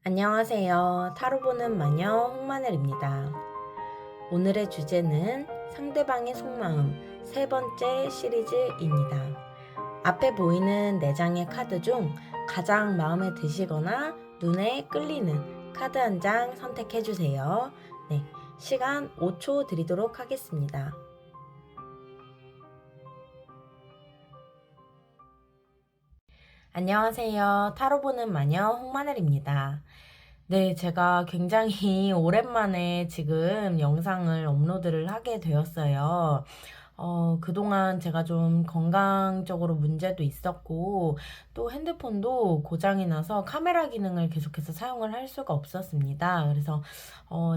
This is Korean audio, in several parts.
안녕하세요. 타로 보는 마녀 홍마늘입니다. 오늘의 주제는 상대방의 속마음 세 번째 시리즈입니다. 앞에 보이는 4장의 카드 중 가장 마음에 드시거나 눈에 끌리는 카드 한 장 선택해주세요. 네, 시간 5초 드리도록 하겠습니다. 안녕하세요. 타로 보는 마녀 홍마늘입니다. 네, 제가 굉장히 오랜만에 지금 영상을 업로드를 하게 되었어요. 그동안 제가 좀 건강적으로 문제도 있었고, 또 핸드폰도 고장이 나서 카메라 기능을 계속해서 사용을 할 수가 없었습니다. 그래서,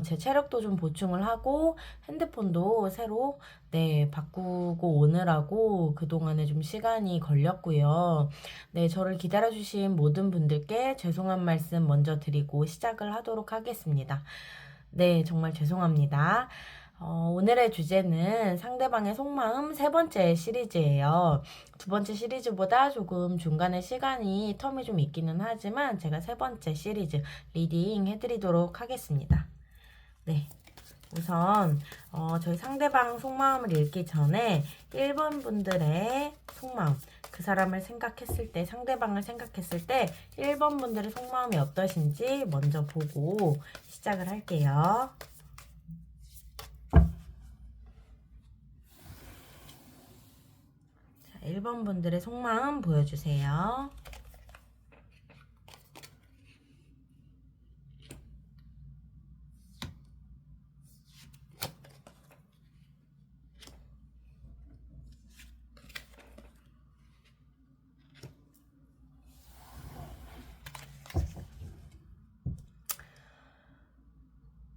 제 체력도 좀 보충을 하고, 핸드폰도 새로, 네, 바꾸고 오느라고 그동안에 좀 시간이 걸렸고요. 네, 저를 기다려주신 모든 분들께 죄송한 말씀 먼저 드리고 시작을 하도록 하겠습니다. 네, 정말 죄송합니다. 오늘의 주제는 상대방의 속마음 세 번째 시리즈예요. 두 번째 시리즈보다 조금 중간에 시간이 텀이 좀 있기는 하지만 제가 세 번째 시리즈 리딩 해드리도록 하겠습니다. 네. 우선 저희 상대방 속마음을 읽기 전에 1번 분들의 속마음, 그 사람을 생각했을 때, 상대방을 생각했을 때 1번 분들의 속마음이 어떠신지 먼저 보고 시작을 할게요. 자, 1번 분들의 속마음 보여주세요.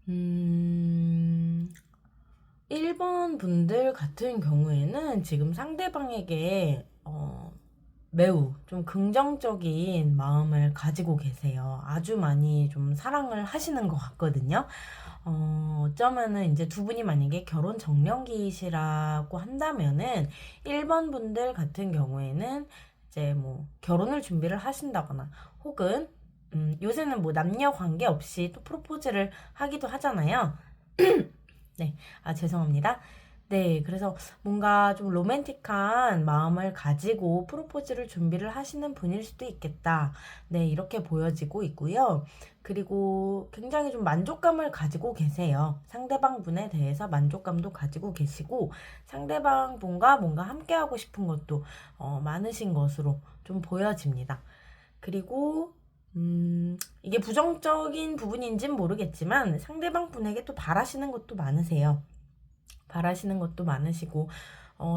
음... 1번 분들 같은 경우에는 지금 상대방에게 매우 좀 긍정적인 마음을 가지고 계세요. 아주 많이 좀 사랑을 하시는 것 같거든요. 어쩌면은 이제 두 분이 만약에 결혼 정년기시라고 한다면은 1번 분들 같은 경우에는 이제 뭐 결혼을 준비를 하신다거나 혹은 요새는 뭐 남녀 관계 없이 또 프로포즈를 하기도 하잖아요. 네, 죄송합니다. 네, 그래서 뭔가 좀 로맨틱한 마음을 가지고 프로포즈를 준비를 하시는 분일 수도 있겠다. 네, 이렇게 보여지고 있고요. 그리고 굉장히 좀 만족감을 가지고 계세요. 상대방 분에 대해서 만족감도 가지고 계시고, 상대방 분과 뭔가 함께하고 싶은 것도 많으신 것으로 좀 보여집니다. 그리고 이게 부정적인 부분인지는 모르겠지만 상대방 분에게 또 바라시는 것도 많으세요. 바라시는 것도 많으시고,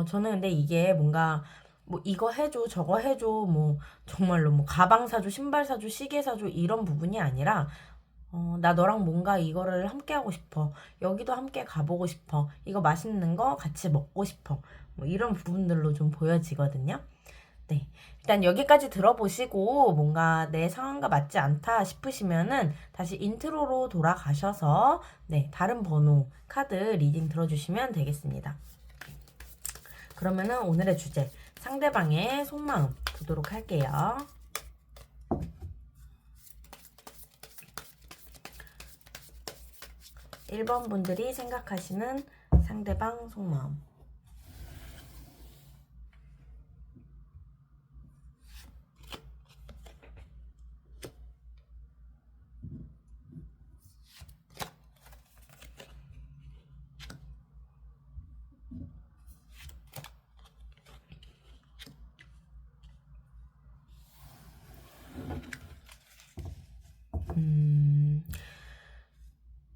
저는 근데 이게 뭔가 뭐 이거 해줘, 저거 해줘, 뭐 정말로 뭐 가방 사줘, 신발 사줘, 시계 사줘 이런 부분이 아니라 나 너랑 뭔가 이거를 함께 하고 싶어. 여기도 함께 가보고 싶어. 이거 맛있는 거 같이 먹고 싶어. 뭐 이런 부분들로 좀 보여지거든요. 네. 일단 여기까지 들어보시고 뭔가 내 상황과 맞지 않다 싶으시면은 다시 인트로로 돌아가셔서 네, 다른 번호 카드 리딩 들어주시면 되겠습니다. 그러면은 오늘의 주제 상대방의 속마음 보도록 할게요. (1번) 분들이 생각하시는 상대방 속마음.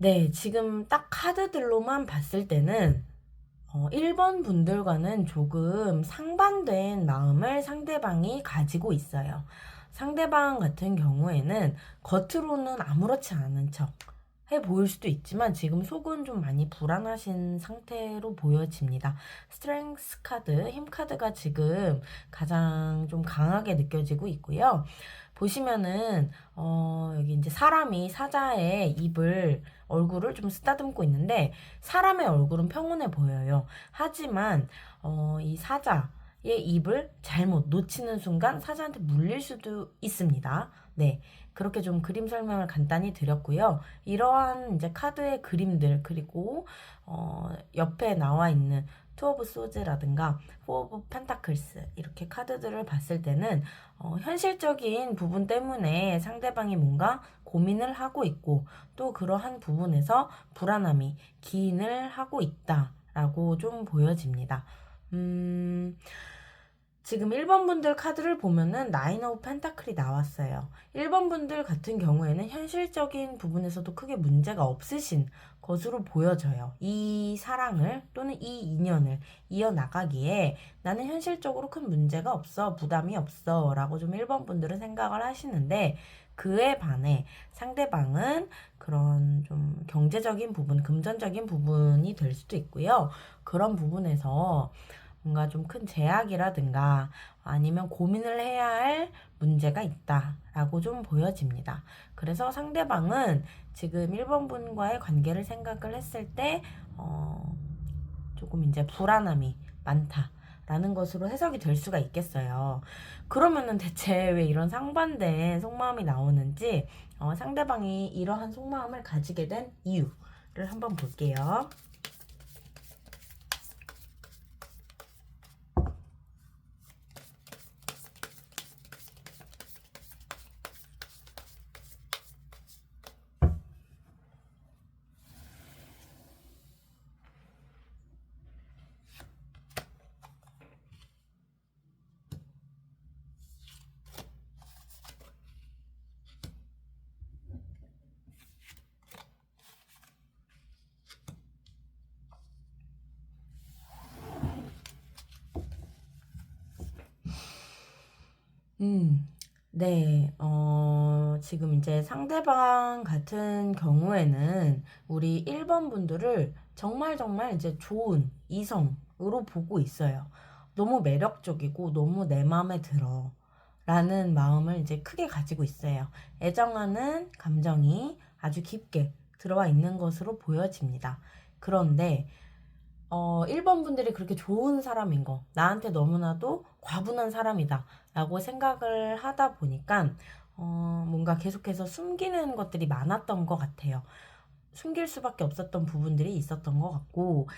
네, 지금 딱 카드들로만 봤을 때는 1번 분들과는 조금 상반된 마음을 상대방이 가지고 있어요. 상대방 같은 경우에는 겉으로는 아무렇지 않은 척 해 보일 수도 있지만 지금 속은 좀 많이 불안하신 상태로 보여집니다. 스트렝스 카드, 힘 카드가 지금 가장 좀 강하게 느껴지고 있고요. 보시면은 여기 이제 사람이 사자의 얼굴을 좀 쓰다듬고 있는데 사람의 얼굴은 평온해 보여요. 하지만 이 사자의 입을 잘못 놓치는 순간 사자한테 물릴 수도 있습니다. 네. 그렇게 좀 그림 설명을 간단히 드렸고요. 이러한 이제 카드의 그림들, 그리고 옆에 나와 있는 투 오브 소즈라든가 포 오브 펜타클스 이렇게 카드들을 봤을 때는 현실적인 부분 때문에 상대방이 뭔가 고민을 하고 있고, 또 그러한 부분에서 불안함이 기인을 하고 있다라고 좀 보여집니다. 지금 1번 분들 카드를 보면은 나인 오브 펜타클이 나왔어요. 1번 분들 같은 경우에는 현실적인 부분에서도 크게 문제가 없으신 것으로 보여져요. 이 사랑을 또는 이 인연을 이어나가기에 나는 현실적으로 큰 문제가 없어, 부담이 없어 라고 좀 1번 분들은 생각을 하시는데, 그에 반해 상대방은 그런 좀 경제적인 부분, 금전적인 부분이 될 수도 있고요. 그런 부분에서 뭔가 좀 큰 제약이라든가 아니면 고민을 해야 할 문제가 있다라고 좀 보여집니다. 그래서 상대방은 지금 1번 분과의 관계를 생각을 했을 때 조금 이제 불안함이 많다라는 것으로 해석이 될 수가 있겠어요. 그러면은 대체 왜 이런 상반된 속마음이 나오는지, 상대방이 이러한 속마음을 가지게 된 이유를 한번 볼게요. 네, 지금 이제 상대방 같은 경우에는 우리 1번 분들을 정말 정말 이제 좋은 이성으로 보고 있어요. 너무 매력적이고 너무 내 마음에 들어. 라는 마음을 이제 크게 가지고 있어요. 애정하는 감정이 아주 깊게 들어와 있는 것으로 보여집니다. 그런데 1번 분들이 그렇게 좋은 사람인 거, 나한테 너무나도 과분한 사람이다 라고 생각을 하다 보니까 뭔가 계속해서 숨기는 것들이 많았던 것 같아요. 숨길 수밖에 없었던 부분들이 있었던 것 같고,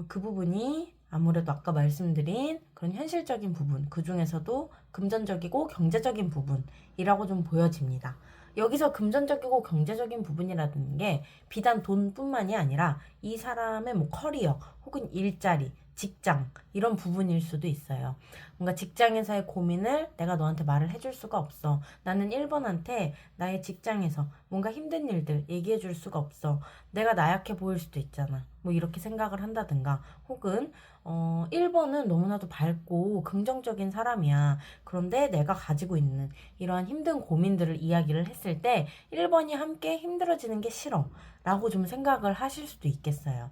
그 부분이 아무래도 아까 말씀드린 그런 현실적인 부분, 그 중에서도 금전적이고 경제적인 부분이라고 좀 보여집니다. 여기서 금전적이고 경제적인 부분이라는 게 비단 돈뿐만이 아니라 이 사람의 뭐 커리어 혹은 일자리, 직장 이런 부분일 수도 있어요. 뭔가 직장에서의 고민을 내가 너한테 말을 해줄 수가 없어. 나는 1번한테 나의 직장에서 뭔가 힘든 일들 얘기해 줄 수가 없어. 내가 나약해 보일 수도 있잖아. 뭐 이렇게 생각을 한다든가, 혹은 1번은 너무나도 밝고 긍정적인 사람이야. 그런데 내가 가지고 있는 이러한 힘든 고민들을 이야기를 했을 때 1번이 함께 힘들어지는 게 싫어 라고 좀 생각을 하실 수도 있겠어요.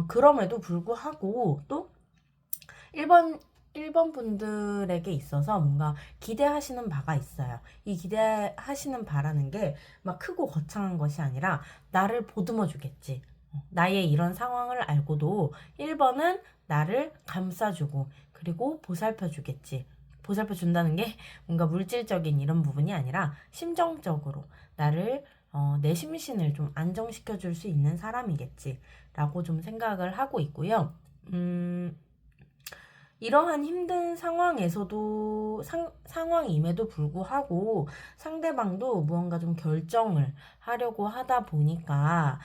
그럼에도 불구하고 또 1번 1번 분들에게 있어서 뭔가 기대하시는 바가 있어요. 이 기대하시는 바라는 게 막 크고 거창한 것이 아니라 나를 보듬어 주겠지. 나의 이런 상황을 알고도 1번은 나를 감싸주고 그리고 보살펴 주겠지. 보살펴 준다는 게 뭔가 물질적인 이런 부분이 아니라 심정적으로 나를 내 심신을 좀 안정시켜 줄 수 있는 사람이겠지 라고 좀 생각을 하고 있고요. 이러한 힘든 상황에서도 상황임에도 불구하고 상대방도 무언가 좀 결정을 하려고 하다 보니까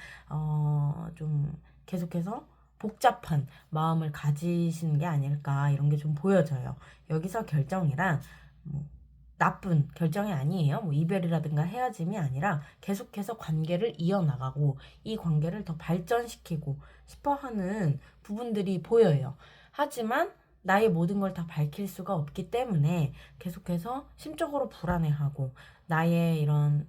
좀 계속해서 복잡한 마음을 가지시는 게 아닐까, 이런 게 좀 보여져요. 여기서 결정이란 뭐 나쁜 결정이 아니에요. 뭐 이별이라든가 헤어짐이 아니라 계속해서 관계를 이어나가고 이 관계를 더 발전시키고 싶어 하는 부분들이 보여요. 하지만 나의 모든 걸 다 밝힐 수가 없기 때문에 계속해서 심적으로 불안해하고 나의 이런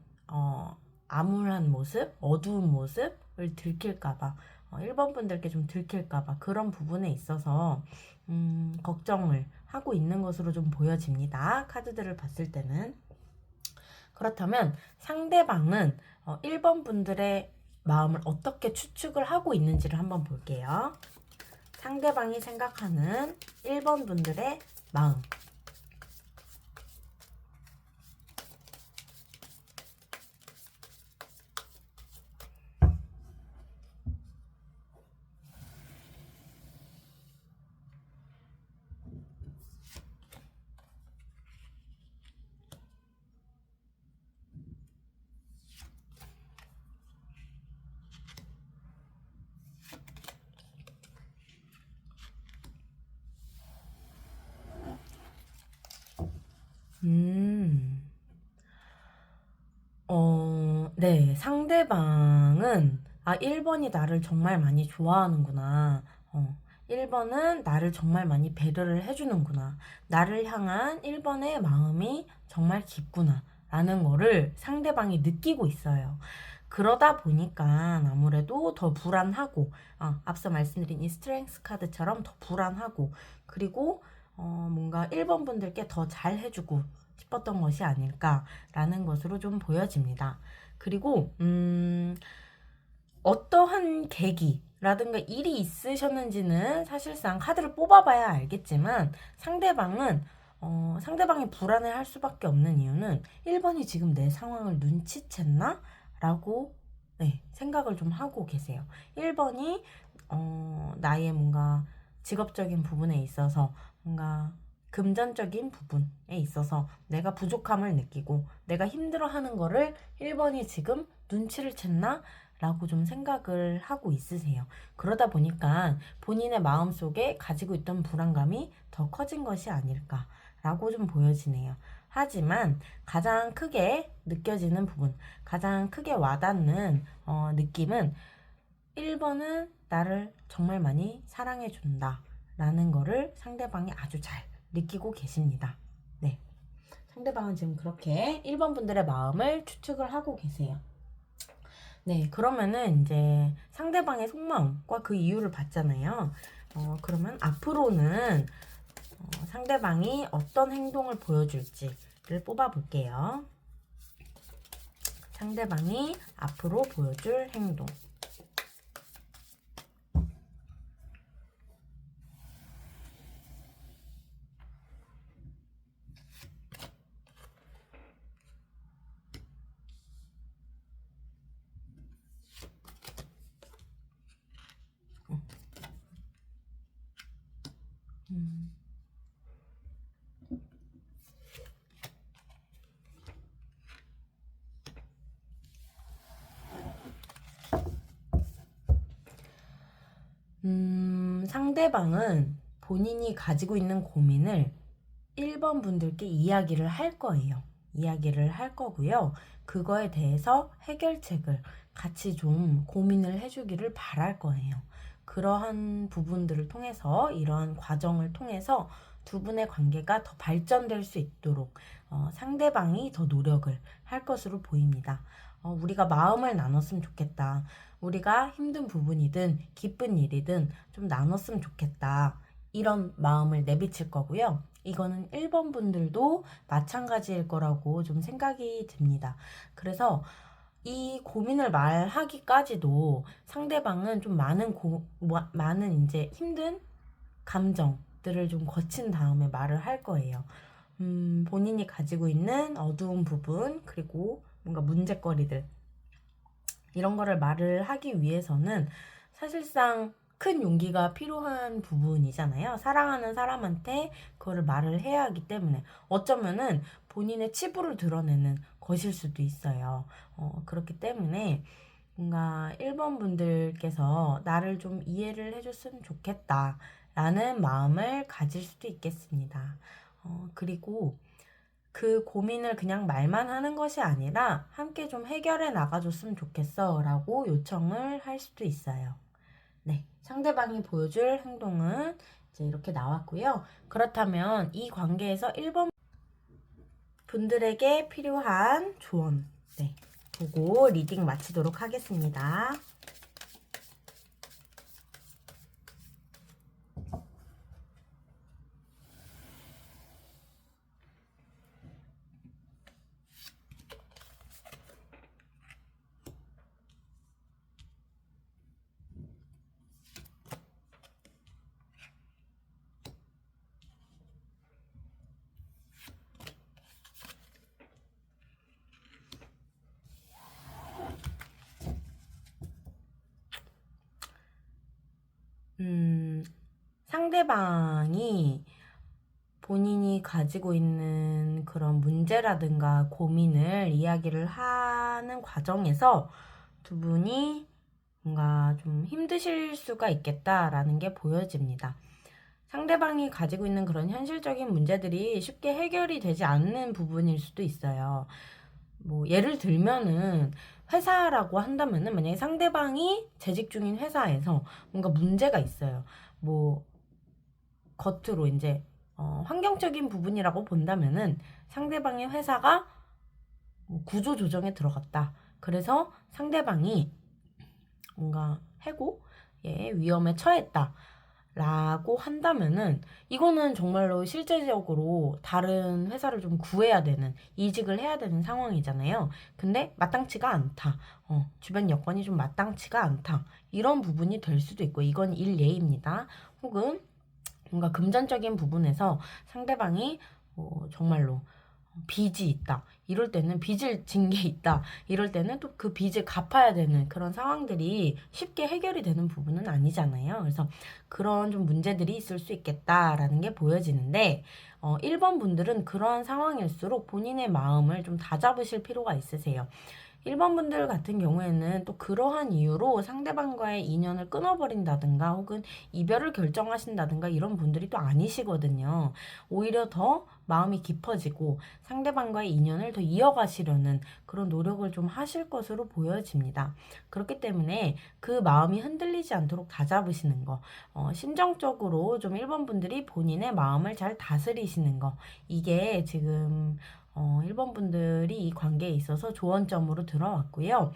암울한 모습, 어두운 모습을 들킬까봐, 1번 분들께 좀 들킬까봐 그런 부분에 있어서 걱정을 하고 있는 것으로 좀 보여집니다. 카드들을 봤을 때는. 그렇다면 상대방은 1번 분들의 마음을 어떻게 추측을 하고 있는지를 한번 볼게요. 상대방이 생각하는 1번 분들의 마음. 음, 네. 상대방은, 1번이 나를 정말 많이 좋아하는구나. 1번은 나를 정말 많이 배려를 해주는구나. 나를 향한 1번의 마음이 정말 깊구나. 라는 거를 상대방이 느끼고 있어요. 그러다 보니까 아무래도 더 불안하고, 앞서 말씀드린 이 스트렝스 카드처럼 더 불안하고, 그리고 뭔가 1번 분들께 더 잘해주고 싶었던 것이 아닐까라는 것으로 좀 보여집니다. 그리고 어떠한 계기라든가 일이 있으셨는지는 사실상 카드를 뽑아봐야 알겠지만 상대방이 불안해 할 수밖에 없는 이유는 1번이 지금 내 상황을 눈치챘나? 라고 생각을 좀 하고 계세요. 1번이 나의 뭔가 직업적인 부분에 있어서 뭔가 금전적인 부분에 있어서 내가 부족함을 느끼고 내가 힘들어하는 거를 1번이 지금 눈치를 챘나? 라고 좀 생각을 하고 있으세요. 그러다 보니까 본인의 마음속에 가지고 있던 불안감이 더 커진 것이 아닐까라고 좀 보여지네요. 하지만 가장 크게 느껴지는 부분, 가장 크게 와닿는 느낌은 1번은 나를 정말 많이 사랑해준다 라는 거를 상대방이 아주 잘 느끼고 계십니다. 네. 상대방은 지금 그렇게 1번 분들의 마음을 추측을 하고 계세요. 네, 그러면은 이제 상대방의 속마음과 그 이유를 봤잖아요. 그러면 앞으로는 상대방이 어떤 행동을 보여줄지를 뽑아볼게요. 상대방이 앞으로 보여줄 행동. 음. 상대방은 본인이 가지고 있는 고민을 1번 분들께 이야기를 할 거예요. 이야기를 할 거고요. 그거에 대해서 해결책을 같이 좀 고민을 해주기를 바랄 거예요. 그러한 부분들을 통해서, 이러한 과정을 통해서 두 분의 관계가 더 발전될 수 있도록 상대방이 더 노력을 할 것으로 보입니다. 우리가 마음을 나눴으면 좋겠다. 우리가 힘든 부분이든 기쁜 일이든 좀 나눴으면 좋겠다. 이런 마음을 내비칠 거고요. 이거는 1번 분들도 마찬가지일 거라고 좀 생각이 듭니다. 그래서 이 고민을 말하기까지도 상대방은 좀 많은 이제 힘든 감정들을 좀 거친 다음에 말을 할 거예요. 본인이 가지고 있는 어두운 부분, 그리고 뭔가 문제거리들, 이런 거를 말을 하기 위해서는 사실상 큰 용기가 필요한 부분이잖아요. 사랑하는 사람한테 그거를 말을 해야 하기 때문에 어쩌면은 본인의 치부를 드러내는 것일 수도 있어요. 그렇기 때문에 뭔가 1번 분들께서 나를 좀 이해를 해줬으면 좋겠다 라는 마음을 가질 수도 있겠습니다. 그리고 그 고민을 그냥 말만 하는 것이 아니라 함께 좀 해결해 나가줬으면 좋겠어 라고 요청을 할 수도 있어요. 네, 상대방이 보여줄 행동은 이제 이렇게 나왔고요. 그렇다면 이 관계에서 1번 분들에게 필요한 조언, 보고 리딩 마치도록 하겠습니다. 상대방이 본인이 가지고 있는 그런 문제라든가 고민을 이야기를 하는 과정에서 두 분이 뭔가 좀 힘드실 수가 있겠다라는 게 보여집니다. 상대방이 가지고 있는 그런 현실적인 문제들이 쉽게 해결이 되지 않는 부분일 수도 있어요. 뭐 예를 들면은 회사라고 한다면은 만약에 상대방이 재직 중인 회사에서 뭔가 문제가 있어요. 뭐 겉으로 이제 환경적인 부분이라고 본다면은 상대방의 회사가 뭐 구조 조정에 들어갔다. 그래서 상대방이 뭔가 해고의 위험에 처했다. 라고 한다면은 이거는 정말로 실제적으로 다른 회사를 좀 구해야 되는, 이직을 해야 되는 상황이잖아요. 근데 마땅치가 않다. 주변 여건이 좀 마땅치가 않다. 이런 부분이 될 수도 있고, 이건 일례입니다. 혹은 뭔가 금전적인 부분에서 상대방이 정말로 빚이 있다. 이럴 때는 빚을 진 게 있다. 이럴 때는 또 그 빚을 갚아야 되는 그런 상황들이 쉽게 해결이 되는 부분은 아니잖아요. 그래서 그런 좀 문제들이 있을 수 있겠다라는 게 보여지는데, 1번 분들은 그러한 상황일수록 본인의 마음을 좀 다잡으실 필요가 있으세요. 1번 분들 같은 경우에는 또 그러한 이유로 상대방과의 인연을 끊어버린다든가 혹은 이별을 결정하신다든가 이런 분들이 또 아니시거든요. 오히려 더 마음이 깊어지고 상대방과의 인연을 더 이어가시려는 그런 노력을 좀 하실 것으로 보여집니다. 그렇기 때문에 그 마음이 흔들리지 않도록 다잡으시는 거, 심정적으로 좀 1번 분들이 본인의 마음을 잘 다스리시는 거, 이게 지금 1번 분들이 이 관계에 있어서 조언점으로 들어왔고요.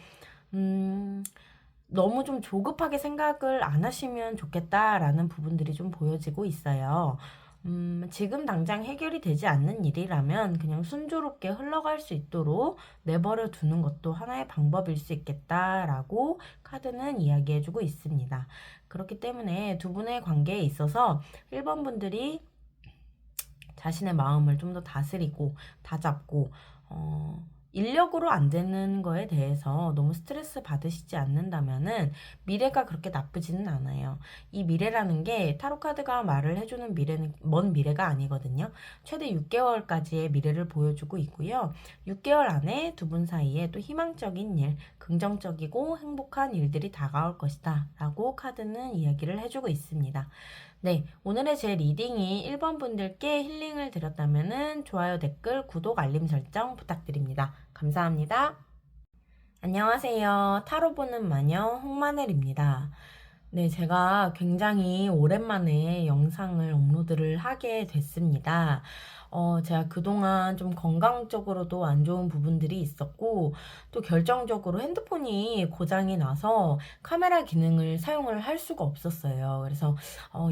너무 좀 조급하게 생각을 안 하시면 좋겠다라는 부분들이 좀 보여지고 있어요. 지금 당장 해결이 되지 않는 일이라면 그냥 순조롭게 흘러갈 수 있도록 내버려 두는 것도 하나의 방법일 수 있겠다라고 카드는 이야기해주고 있습니다. 그렇기 때문에 두 분의 관계에 있어서 1번 분들이 자신의 마음을 좀 더 다스리고 다잡고 인력으로 안 되는 거에 대해서 너무 스트레스 받으시지 않는다면은 미래가 그렇게 나쁘지는 않아요. 이 미래라는 게 타로 카드가 말을 해주는 미래는 먼 미래가 아니거든요. 최대 6개월까지의 미래를 보여주고 있고요. 6개월 안에 두 분 사이에 또 희망적인 일, 긍정적이고 행복한 일들이 다가올 것이다 라고 카드는 이야기를 해주고 있습니다. 네, 오늘의 제 리딩이 1번 분들께 힐링을 드렸다면은 좋아요, 댓글, 구독, 알림 설정 부탁드립니다. 감사합니다. 안녕하세요. 타로 보는 마녀 홍마늘입니다. 네, 제가 굉장히 오랜만에 영상을 업로드를 하게 됐습니다. 제가 그동안 좀 건강적으로도 안 좋은 부분들이 있었고, 또 결정적으로 핸드폰이 고장이 나서 카메라 기능을 사용을 할 수가 없었어요. 그래서,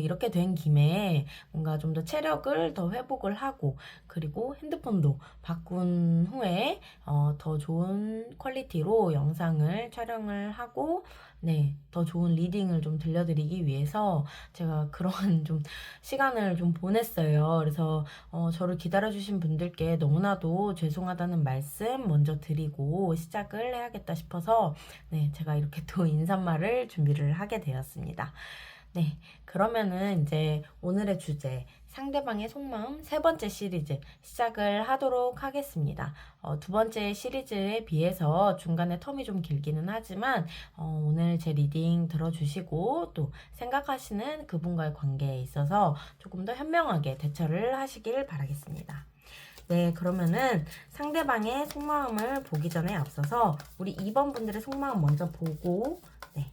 이렇게 된 김에 뭔가 좀 더 체력을 더 회복을 하고, 그리고 핸드폰도 바꾼 후에, 더 좋은 퀄리티로 영상을 촬영을 하고, 네, 더 좋은 리딩을 좀 들려드리기 위해서 제가 그런 좀 시간을 좀 보냈어요. 그래서 저를 기다려주신 분들께 너무나도 죄송하다는 말씀 먼저 드리고 시작을 해야겠다 싶어서 네, 제가 이렇게 또 인사말을 준비를 하게 되었습니다. 네, 그러면은 이제 오늘의 주제, 상대방의 속마음 세 번째 시리즈 시작을 하도록 하겠습니다. 두 번째 시리즈에 비해서 중간에 텀이 좀 길기는 하지만 오늘 제 리딩 들어주시고 또 생각하시는 그분과의 관계에 있어서 조금 더 현명하게 대처를 하시길 바라겠습니다. 네, 그러면은 상대방의 속마음을 보기 전에 앞서서 우리 2번 분들의 속마음 먼저 보고 네,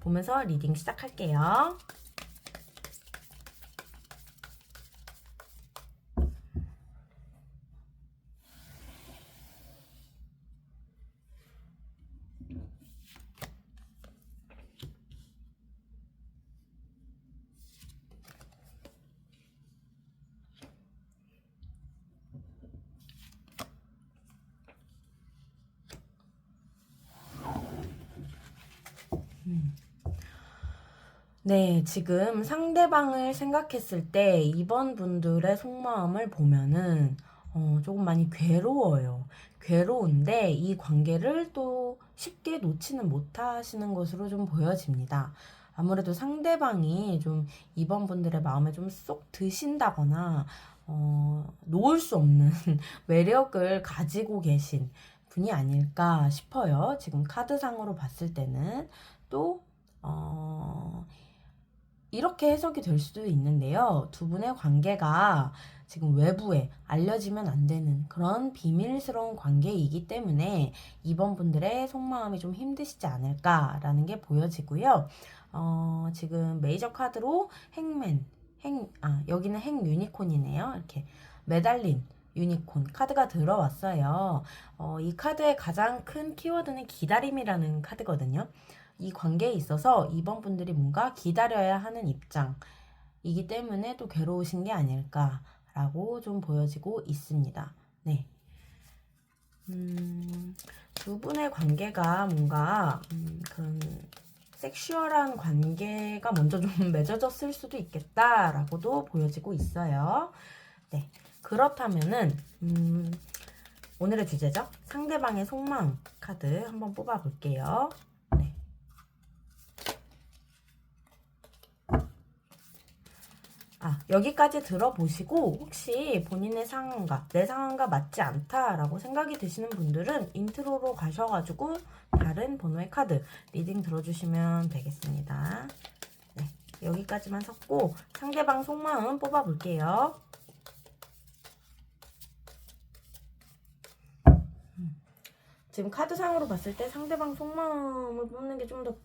보면서 리딩 시작할게요. 네, 지금 상대방을 생각했을 때 2번 분들의 속마음을 보면은 조금 많이 괴로워요. 괴로운데 이 관계를 또 쉽게 놓지는 못하시는 것으로 좀 보여집니다. 아무래도 상대방이 좀 2번 분들의 마음에 좀 쏙 드신다거나 놓을 수 없는 매력을 가지고 계신 분이 아닐까 싶어요. 지금 카드상으로 봤을 때는 또 이렇게 해석이 될 수도 있는데요. 두 분의 관계가 지금 외부에 알려지면 안 되는 그런 비밀스러운 관계이기 때문에 이번 분들의 속마음이 좀 힘드시지 않을까라는 게 보여지고요. 지금 메이저 카드로 여기는 행 유니콘이네요. 이렇게 매달린 유니콘 카드가 들어왔어요. 이 카드의 가장 큰 키워드는 기다림이라는 카드거든요. 이 관계에 있어서 이번 분들이 뭔가 기다려야 하는 입장이기 때문에 또 괴로우신 게 아닐까라고 좀 보여지고 있습니다. 네. 두 분의 관계가 뭔가 그런 섹슈얼한 관계가 먼저 좀 맺어졌을 수도 있겠다라고도 보여지고 있어요. 네. 그렇다면은 오늘의 주제죠. 상대방의 속마음 카드 한번 뽑아 볼게요. 네. 여기까지 들어보시고 혹시 본인의 상황과 내 상황과 맞지 않다라고 생각이 드시는 분들은 인트로로 가셔가지고 다른 번호의 카드 리딩 들어주시면 되겠습니다. 네, 여기까지만 섞고 상대방 속마음 뽑아볼게요. 지금 카드상으로 봤을 때 상대방 속마음을 뽑는 게 좀 더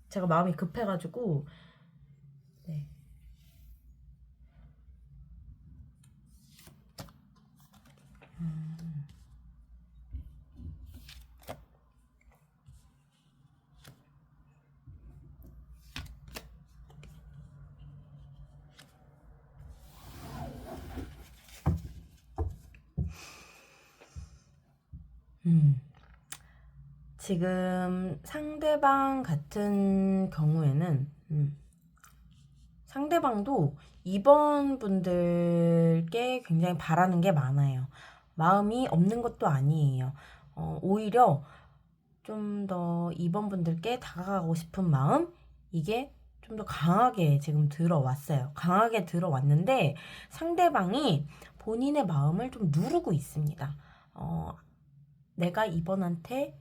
제가 마음이 급해가지고 네. 지금 상대방 같은 경우에는 상대방도 이번 분들께 굉장히 바라는 게 많아요. 마음이 없는 것도 아니에요. 오히려 좀 더 이번 분들께 다가가고 싶은 마음, 이게 좀 더 강하게 지금 들어왔어요. 강하게 들어왔는데 상대방이 본인의 마음을 좀 누르고 있습니다. 내가 이번한테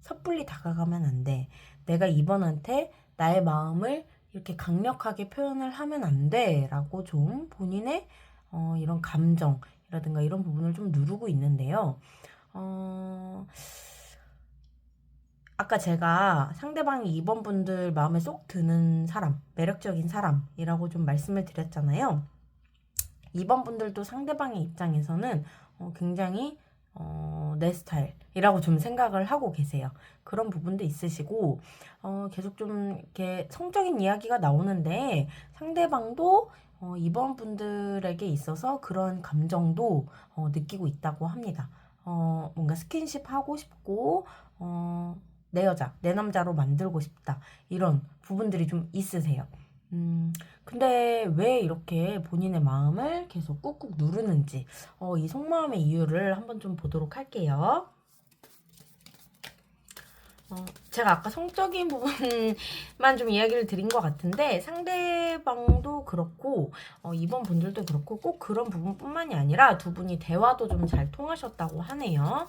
섣불리 다가가면 안 돼. 내가 이번한테 나의 마음을 이렇게 강력하게 표현을 하면 안 돼. 라고 좀 본인의 이런 감정이라든가 이런 부분을 좀 누르고 있는데요. 아까 제가 상대방이 이번 분들 마음에 쏙 드는 사람, 매력적인 사람이라고 좀 말씀을 드렸잖아요. 이번 분들도 상대방의 입장에서는 굉장히 내 스타일이라고 좀 생각을 하고 계세요. 그런 부분도 있으시고 계속 좀 이렇게 성적인 이야기가 나오는데 상대방도 이번 분들에게 있어서 그런 감정도 느끼고 있다고 합니다. 뭔가 스킨십 하고 싶고 내 여자, 내 남자로 만들고 싶다. 이런 부분들이 좀 있으세요. 근데 왜 이렇게 본인의 마음을 계속 꾹꾹 누르는지, 이 속마음의 이유를 한번 좀 보도록 할게요. 제가 아까 성적인 부분만 좀 이야기를 드린 것 같은데 상대방도 그렇고 이번 분들도 그렇고 꼭 그런 부분뿐만이 아니라 두 분이 대화도 좀 잘 통하셨다고 하네요.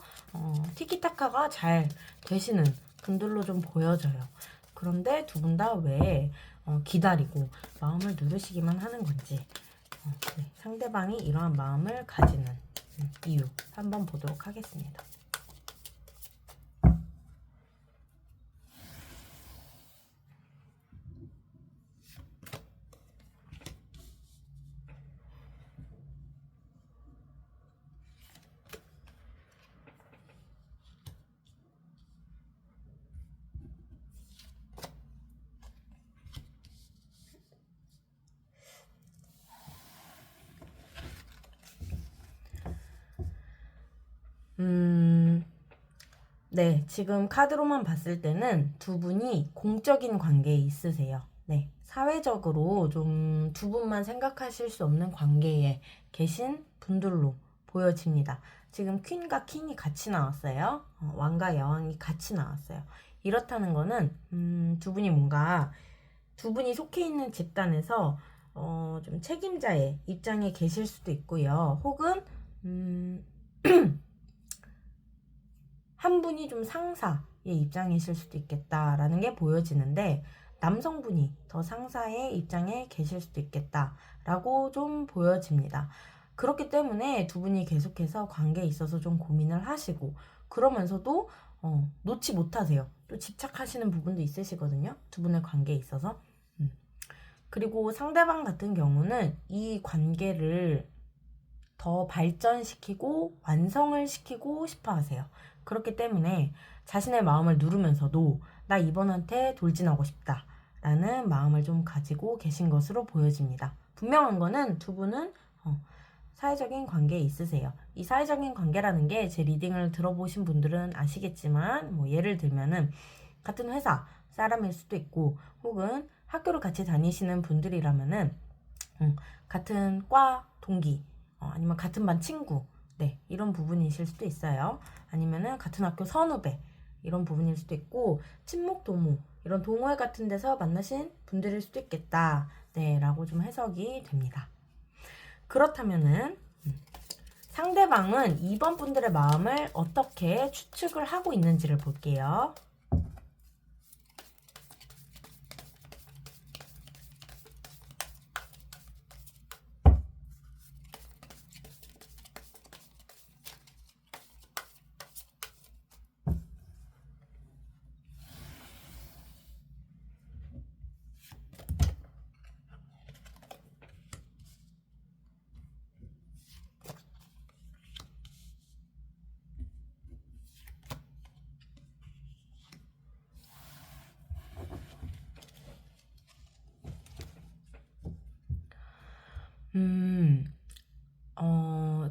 티키타카가 잘 되시는 분들로 좀 보여져요. 그런데 두 분 다 왜 기다리고 마음을 누르시기만 하는 건지 네, 상대방이 이러한 마음을 가지는 이유 한번 보도록 하겠습니다. 네, 지금 카드로만 봤을 때는 두 분이 공적인 관계에 있으세요. 네, 사회적으로 좀 두 분만 생각하실 수 없는 관계에 계신 분들로 보여집니다. 지금 퀸과 킹이 같이 나왔어요. 왕과 여왕이 같이 나왔어요. 이렇다는 거는 두 분이 뭔가 두 분이 속해 있는 집단에서 좀 책임자의 입장에 계실 수도 있고요. 혹은 한 분이 좀 상사의 입장이실 수도 있겠다라는 게 보여지는데 남성분이 더 상사의 입장에 계실 수도 있겠다라고 좀 보여집니다. 그렇기 때문에 두 분이 계속해서 관계에 있어서 좀 고민을 하시고 그러면서도 놓지 못하세요. 또 집착하시는 부분도 있으시거든요. 두 분의 관계에 있어서. 그리고 상대방 같은 경우는 이 관계를 더 발전시키고 완성을 시키고 싶어 하세요. 그렇기 때문에 자신의 마음을 누르면서도 나 이번한테 돌진하고 싶다 라는 마음을 좀 가지고 계신 것으로 보여집니다. 분명한 거는 두 분은 사회적인 관계에 있으세요. 이 사회적인 관계라는 게 제 리딩을 들어보신 분들은 아시겠지만 뭐 예를 들면은 같은 회사 사람일 수도 있고 혹은 학교를 같이 다니시는 분들이라면은 같은 과 동기 아니면 같은 반 친구 네 이런 부분이실 수도 있어요. 아니면은 같은 학교 선후배 이런 부분일 수도 있고 친목 도모 이런 동호회 같은 데서 만나신 분들일 수도 있겠다 네 라고 좀 해석이 됩니다. 그렇다면은 상대방은 이번 분들의 마음을 어떻게 추측을 하고 있는지를 볼게요.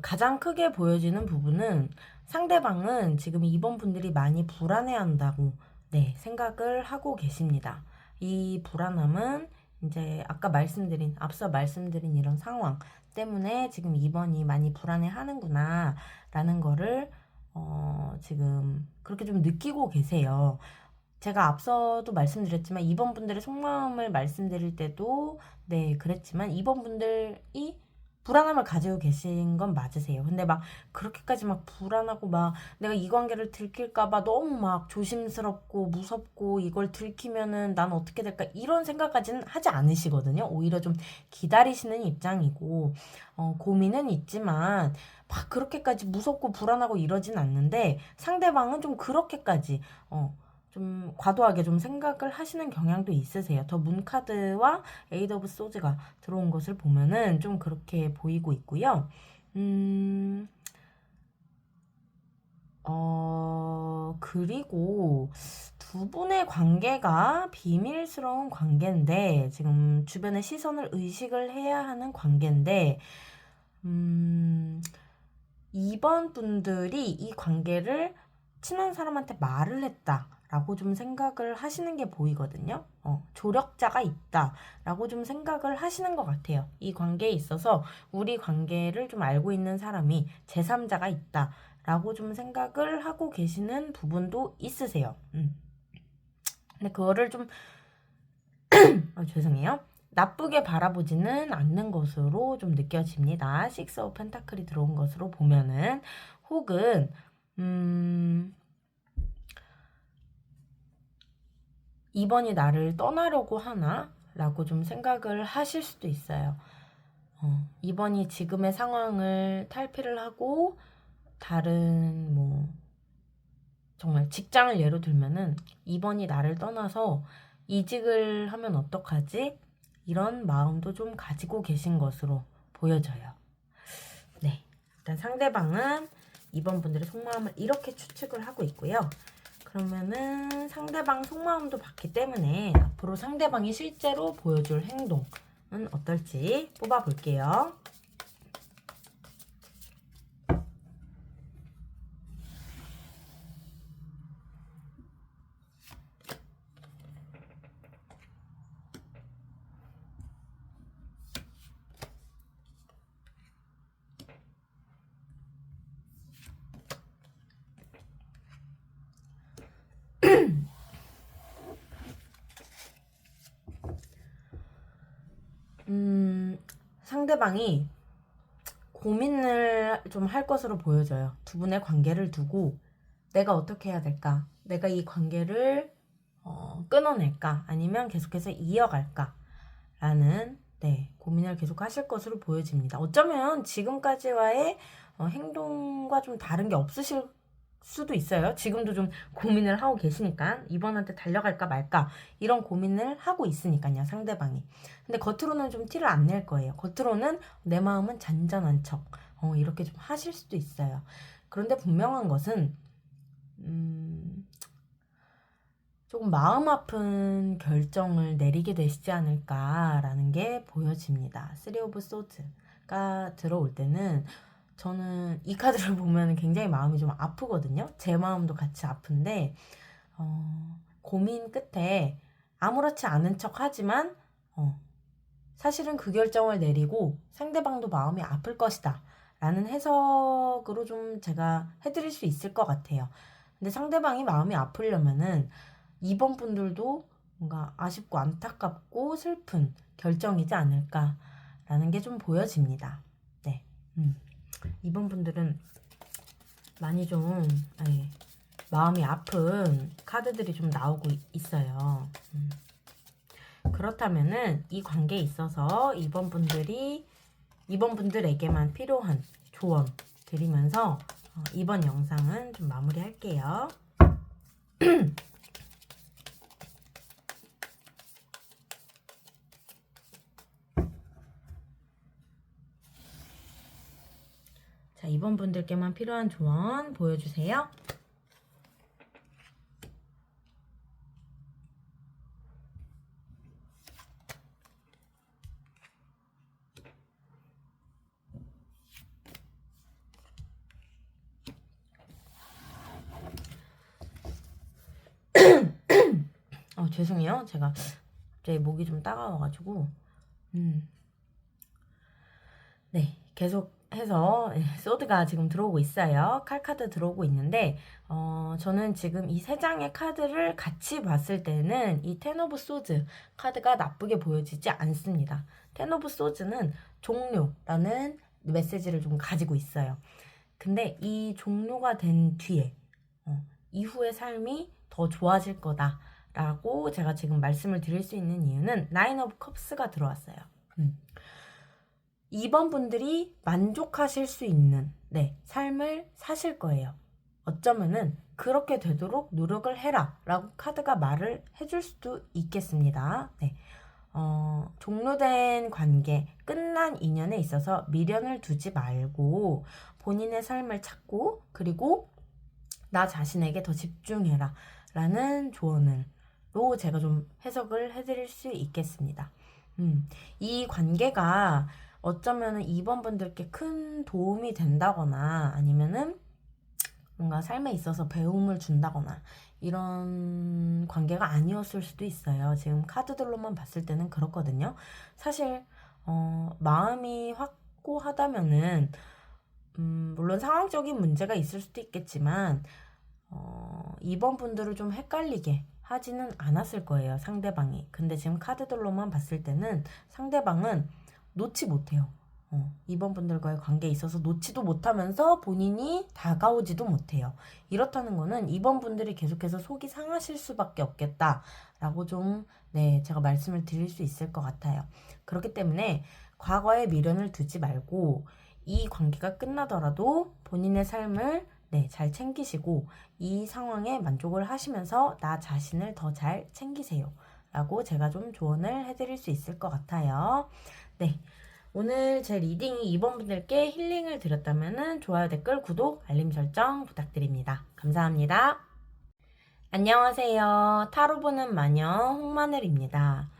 가장 크게 보여지는 부분은 상대방은 지금 이번 분들이 많이 불안해한다고 네, 생각을 하고 계십니다. 이 불안함은 이제 앞서 말씀드린 이런 상황 때문에 지금 이번이 많이 불안해하는구나 라는 거를 지금 그렇게 좀 느끼고 계세요. 제가 앞서도 말씀드렸지만 이번 분들의 속마음을 말씀드릴 때도 네 그랬지만 이번 분들이 불안함을 가지고 계신 건 맞으세요. 근데 막 그렇게까지 막 불안하고 막 내가 이 관계를 들킬까봐 너무 막 조심스럽고 무섭고 이걸 들키면은 난 어떻게 될까 이런 생각까지는 하지 않으시거든요. 오히려 좀 기다리시는 입장이고 고민은 있지만 막 그렇게까지 무섭고 불안하고 이러진 않는데 상대방은 좀 그렇게까지 좀 과도하게 좀 생각을 하시는 경향도 있으세요. 더 문카드와 에이드 오브 소즈가 들어온 것을 보면은 좀 그렇게 보이고 있고요. 그리고 두 분의 관계가 비밀스러운 관계인데, 지금 주변의 시선을 의식을 해야 하는 관계인데, 이번 분들이 이 관계를 친한 사람한테 말을 했다라고 좀 생각을 하시는 게 보이거든요. 조력자가 있다라고 좀 생각을 하시는 것 같아요. 이 관계에 있어서 우리 관계를 좀 알고 있는 사람이 제3자가 있다라고 좀 생각을 하고 계시는 부분도 있으세요. 근데 그거를 좀 죄송해요. 나쁘게 바라보지는 않는 것으로 좀 느껴집니다. 식스 오브 펜타클이 들어온 것으로 보면은 혹은 이번이 나를 떠나려고 하나? 라고 좀 생각을 하실 수도 있어요. 이번이 지금의 상황을 탈피를 하고 다른 정말 직장을 예로 들면은 이번이 나를 떠나서 이직을 하면 어떡하지? 이런 마음도 좀 가지고 계신 것으로 보여져요. 네. 일단 상대방은 이번 분들의 속마음을 이렇게 추측을 하고 있고요. 그러면은 상대방 속마음도 봤기 때문에 앞으로 상대방이 실제로 보여줄 행동은 어떨지 뽑아볼게요. 상대방이 고민을 좀 할 것으로 보여져요. 두 분의 관계를 두고 내가 어떻게 해야 될까? 내가 이 관계를 끊어낼까? 아니면 계속해서 이어갈까? 라는 고민을 계속 하실 것으로 보여집니다. 어쩌면 지금까지와의 행동과 좀 다른 게 없으실 수도 있어요. 지금도 좀 고민을 하고 계시니까 이번한테 달려갈까 말까 이런 고민을 하고 있으니까요, 상대방이. 근데 겉으로는 좀 티를 안 낼 거예요. 겉으로는 내 마음은 잔잔한 척 이렇게 좀 하실 수도 있어요. 그런데 분명한 것은 조금 마음 아픈 결정을 내리게 되시지 않을까라는 게 보여집니다. 3 of Swords가 들어올 때는 저는 이 카드를 보면 굉장히 마음이 좀 아프거든요. 제 마음도 같이 아픈데 고민 끝에 아무렇지 않은 척 하지만 사실은 그 결정을 내리고 상대방도 마음이 아플 것이다 라는 해석으로 좀 제가 해드릴 수 있을 것 같아요. 근데 상대방이 마음이 아프려면은 2번 분들도 뭔가 아쉽고 안타깝고 슬픈 결정이지 않을까라는 게 좀 보여집니다. 네. 2번 분들은 많이 좀 마음이 아픈 카드들이 좀 나오고 있어요. 그렇다면은 이 관계에 있어서 2번 분들에게만 필요한 조언 드리면서 이번 영상은 좀 마무리할게요. 자, 2번 분들께만 필요한 조언 보여주세요. 죄송해요. 제가 갑자기 목이 좀 따가워가지고 네, 계속해서 소드가 지금 들어오고 있어요. 칼카드 들어오고 있는데 저는 지금 이 세 장의 카드를 같이 봤을 때는 이 텐 오브 소드 카드가 나쁘게 보여지지 않습니다. 텐 오브 소드는 종료라는 메시지를 좀 가지고 있어요. 근데 이 종료가 된 뒤에 이후의 삶이 더 좋아질 거다라고 제가 지금 말씀을 드릴 수 있는 이유는 나인 오브 컵스가 들어왔어요. 2번 분들이 만족하실 수 있는 삶을 사실 거예요. 어쩌면은 그렇게 되도록 노력을 해라 라고 카드가 말을 해줄 수도 있겠습니다. 종료된 관계, 끝난 인연에 있어서 미련을 두지 말고 본인의 삶을 찾고 그리고 나 자신에게 더 집중해라 라는 조언으로 제가 좀 해석을 해드릴 수 있겠습니다. 이 관계가 어쩌면 2번 분들께 큰 도움이 된다거나 아니면은 뭔가 삶에 있어서 배움을 준다거나 이런 관계가 아니었을 수도 있어요. 지금 카드들로만 봤을 때는 그렇거든요. 사실 마음이 확고하다면은 물론 상황적인 문제가 있을 수도 있겠지만 2번 분들을 좀 헷갈리게 하지는 않았을 거예요. 상대방이. 근데 지금 카드들로만 봤을 때는 상대방은 놓지 못해요. 2번 분들과의 관계에 있어서 놓지도 못하면서 본인이 다가오지도 못해요. 이렇다는 거는 2번 분들이 계속해서 속이 상하실 수밖에 없겠다라고 좀 제가 말씀을 드릴 수 있을 것 같아요. 그렇기 때문에 과거에 미련을 두지 말고 이 관계가 끝나더라도 본인의 삶을 잘 챙기시고 이 상황에 만족을 하시면서 나 자신을 더 잘 챙기세요. 라고 제가 좀 조언을 해드릴 수 있을 것 같아요. 오늘 제 리딩이 2번 분들께 힐링을 드렸다면 좋아요, 댓글, 구독, 알림 설정 부탁드립니다. 감사합니다. 안녕하세요. 타로 보는 마녀 홍마늘입니다.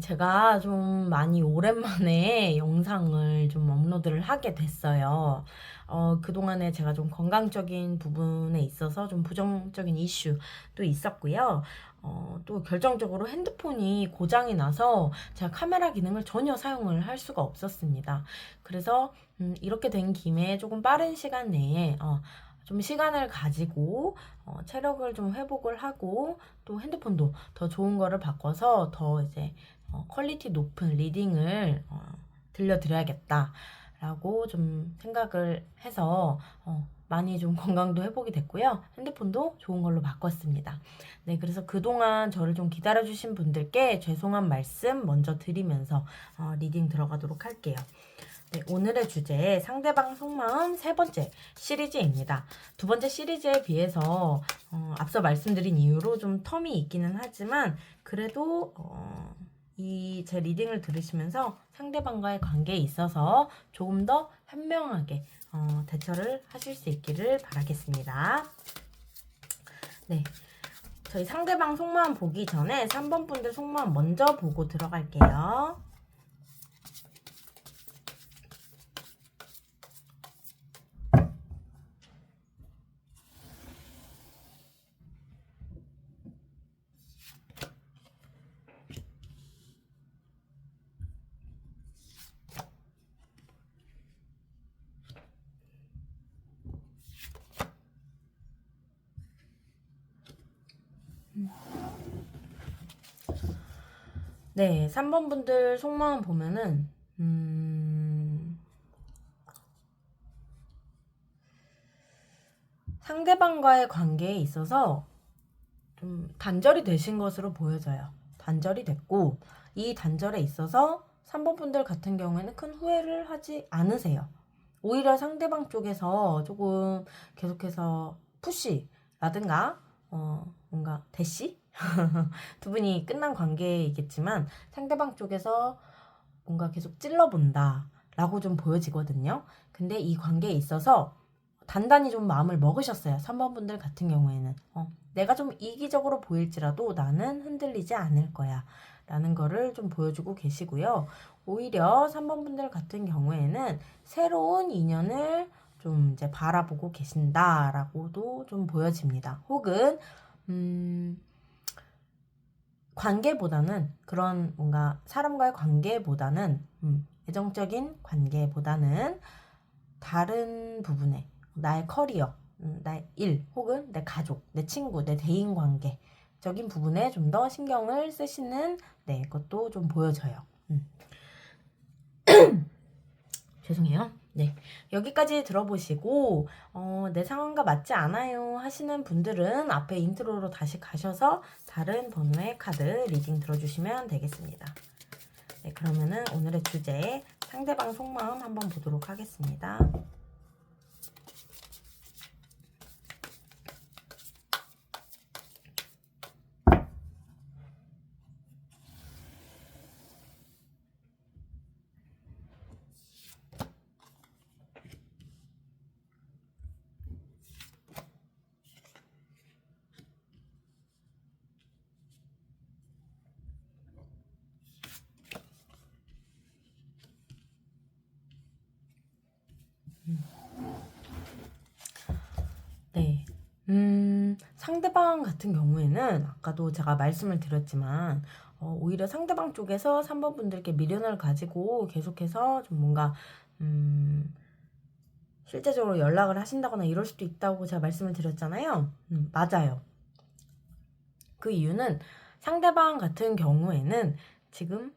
제가 좀 많이 오랜만에 영상을 좀 업로드를 하게 됐어요. 그동안에 제가 좀 건강적인 부분에 있어서 좀 부정적인 이슈도 있었고요. 또 결정적으로 핸드폰이 고장이 나서 제가 카메라 기능을 전혀 사용을 할 수가 없었습니다. 그래서 이렇게 된 김에 조금 빠른 시간 내에 좀 시간을 가지고 체력을 좀 회복을 하고 또 핸드폰도 더 좋은 거를 바꿔서 더 이제 퀄리티 높은 리딩을 들려드려야겠다라고 좀 생각을 해서 많이 좀 건강도 회복이 됐고요. 핸드폰도 좋은 걸로 바꿨습니다. 네, 그래서 그동안 저를 좀 기다려주신 분들께 죄송한 말씀 먼저 드리면서 리딩 들어가도록 할게요. 네, 오늘의 주제 상대방 속마음 세 번째 시리즈입니다. 두 번째 시리즈에 비해서 앞서 말씀드린 이유로 좀 텀이 있기는 하지만 그래도 이 제 리딩을 들으시면서 상대방과의 관계에 있어서 조금 더 현명하게 대처를 하실 수 있기를 바라겠습니다. 네, 저희 상대방 속마음 보기 전에 3번 분들 속마음 먼저 보고 들어갈게요. 네, 3번 분들 속마음 보면은 상대방과의 관계에 있어서 좀 단절이 되신 것으로 보여져요. 단절이 됐고 이 단절에 있어서 3번 분들 같은 경우에는 큰 후회를 하지 않으세요. 오히려 상대방 쪽에서 조금 계속해서 푸시라든가 뭔가 대시? 두 분이 끝난 관계이겠지만 상대방 쪽에서 뭔가 계속 찔러본다 라고 좀 보여지거든요. 근데 이 관계에 있어서 단단히 좀 마음을 먹으셨어요. 3번 분들 같은 경우에는 내가 좀 이기적으로 보일지라도 나는 흔들리지 않을 거야 라는 거를 좀 보여주고 계시고요. 오히려 3번 분들 같은 경우에는 새로운 인연을 좀 이제 바라보고 계신다라고도 좀 보여집니다. 혹은 관계보다는 그런 뭔가 사람과의 관계보다는 애정적인 관계보다는 다른 부분에 나의 커리어, 나의 일 혹은 내 가족, 내 친구, 내 대인관계적인 부분에 좀 더 신경을 쓰시는 것도 좀 보여져요. 죄송해요. 네, 여기까지 들어보시고 내 상황과 맞지 않아요 하시는 분들은 앞에 인트로로 다시 가셔서 다른 번호의 카드 리딩 들어주시면 되겠습니다. 네, 그러면은 오늘의 주제 상대방 속마음 한번 보도록 하겠습니다. 네. 상대방 같은 경우에는 아까도 제가 말씀을 드렸지만 오히려 상대방 쪽에서 3번 분들께 미련을 가지고 계속해서 좀 뭔가 실제적으로 연락을 하신다거나 이럴 수도 있다고 제가 말씀을 드렸잖아요. 맞아요. 그 이유는 상대방 같은 경우에는 지금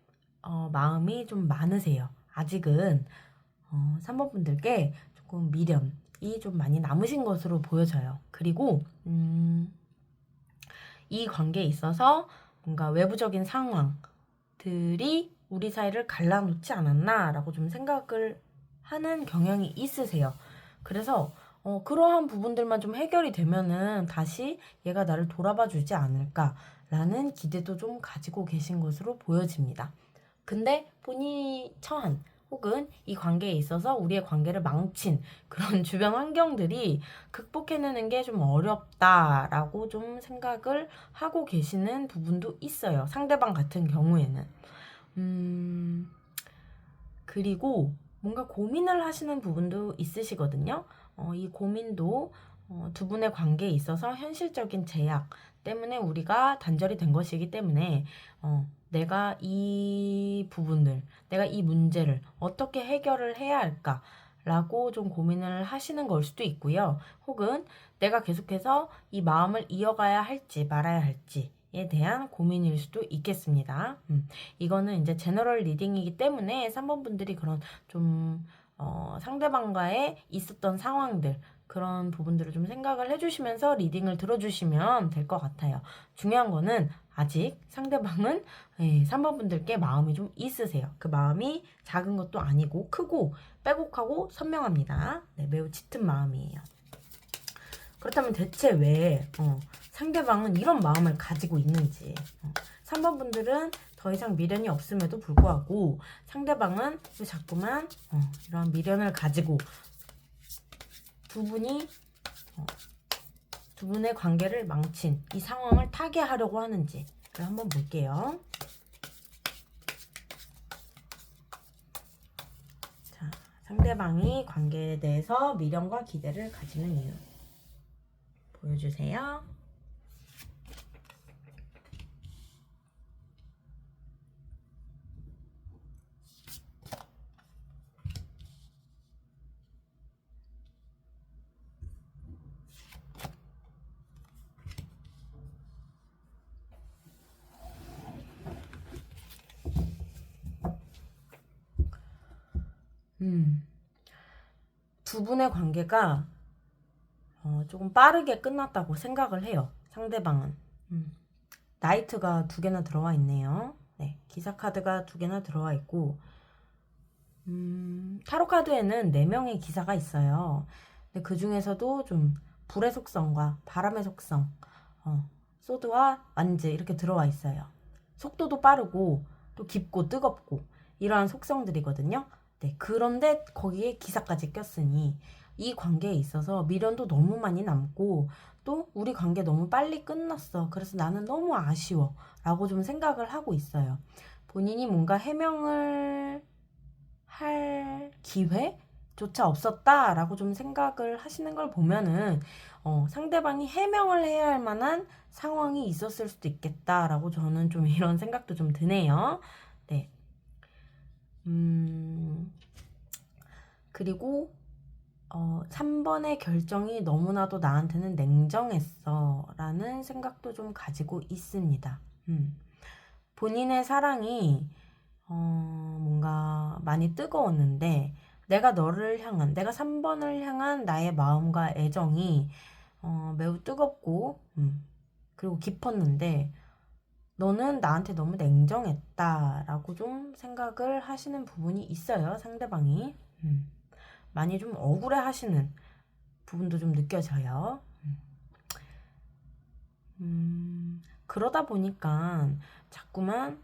마음이 좀 많으세요. 아직은 3번 분들께 조금 미련이 좀 많이 남으신 것으로 보여져요. 그리고 이 관계에 있어서 뭔가 외부적인 상황들이 우리 사이를 갈라놓지 않았나라고 좀 생각을 하는 경향이 있으세요. 그래서 그러한 부분들만 좀 해결이 되면은 다시 얘가 나를 돌아봐 주지 않을까라는 기대도 좀 가지고 계신 것으로 보여집니다. 근데 본인이 처한 혹은 이 관계에 있어서 우리의 관계를 망친 그런 주변 환경들이 극복해내는 게 좀 어렵다라고 좀 생각을 하고 계시는 부분도 있어요. 상대방 같은 경우에는. 그리고 뭔가 고민을 하시는 부분도 있으시거든요. 이 고민도 두 분의 관계에 있어서 현실적인 제약 때문에 우리가 단절이 된 것이기 때문에 내가 이 부분을, 내가 이 문제를 어떻게 해결을 해야 할까라고 좀 고민을 하시는 걸 수도 있고요. 혹은 내가 계속해서 이 마음을 이어가야 할지 말아야 할지에 대한 고민일 수도 있겠습니다. 이거는 이제 제너럴 리딩이기 때문에 3번 분들이 그런 좀 상대방과의 있었던 상황들 그런 부분들을 좀 생각을 해주시면서 리딩을 들어주시면 될 것 같아요. 중요한 거는 아직 상대방은 3번 분들께 마음이 좀 있으세요. 그 마음이 작은 것도 아니고 크고 빼곡하고 선명합니다. 네, 매우 짙은 마음이에요. 그렇다면 대체 왜 상대방은 이런 마음을 가지고 있는지 3번 분들은 더 이상 미련이 없음에도 불구하고 상대방은 왜 자꾸만 이런 미련을 가지고 두 분의 관계를 망친 이 상황을 타개하려고 하는지를 한번 볼게요. 자, 상대방이 관계에 대해서 미련과 기대를 가지는 이유 보여주세요. 두 분의 관계가 조금 빠르게 끝났다고 생각을 해요. 상대방은. 나이트가 2개나 들어와 있네요. 네, 기사 카드가 2개나 들어와 있고 타로 카드에는 4명의 기사가 있어요. 근데 그 중에서도 좀 불의 속성과 바람의 속성, 소드와 완즈 이렇게 들어와 있어요. 속도도 빠르고 또 깊고 뜨겁고 이러한 속성들이거든요. 네, 그런데 거기에 기사까지 꼈으니 이 관계에 있어서 미련도 너무 많이 남고 또 우리 관계 너무 빨리 끝났어. 그래서 나는 너무 아쉬워. 라고 좀 생각을 하고 있어요. 본인이 뭔가 해명을 할 기회조차 없었다라고 좀 생각을 하시는 걸 보면은 상대방이 해명을 해야 할 만한 상황이 있었을 수도 있겠다라고 저는 좀 이런 생각도 좀 드네요. 네. 그리고 3번의 결정이 너무나도 나한테는 냉정했어 라는 생각도 좀 가지고 있습니다. 본인의 사랑이 뭔가 많이 뜨거웠는데 내가 3번을 향한 나의 마음과 애정이 매우 뜨겁고 그리고 깊었는데 너는 나한테 너무 냉정했다라고 좀 생각을 하시는 부분이 있어요. 상대방이 많이 좀 억울해 하시는 부분도 좀 느껴져요. 그러다 보니까 자꾸만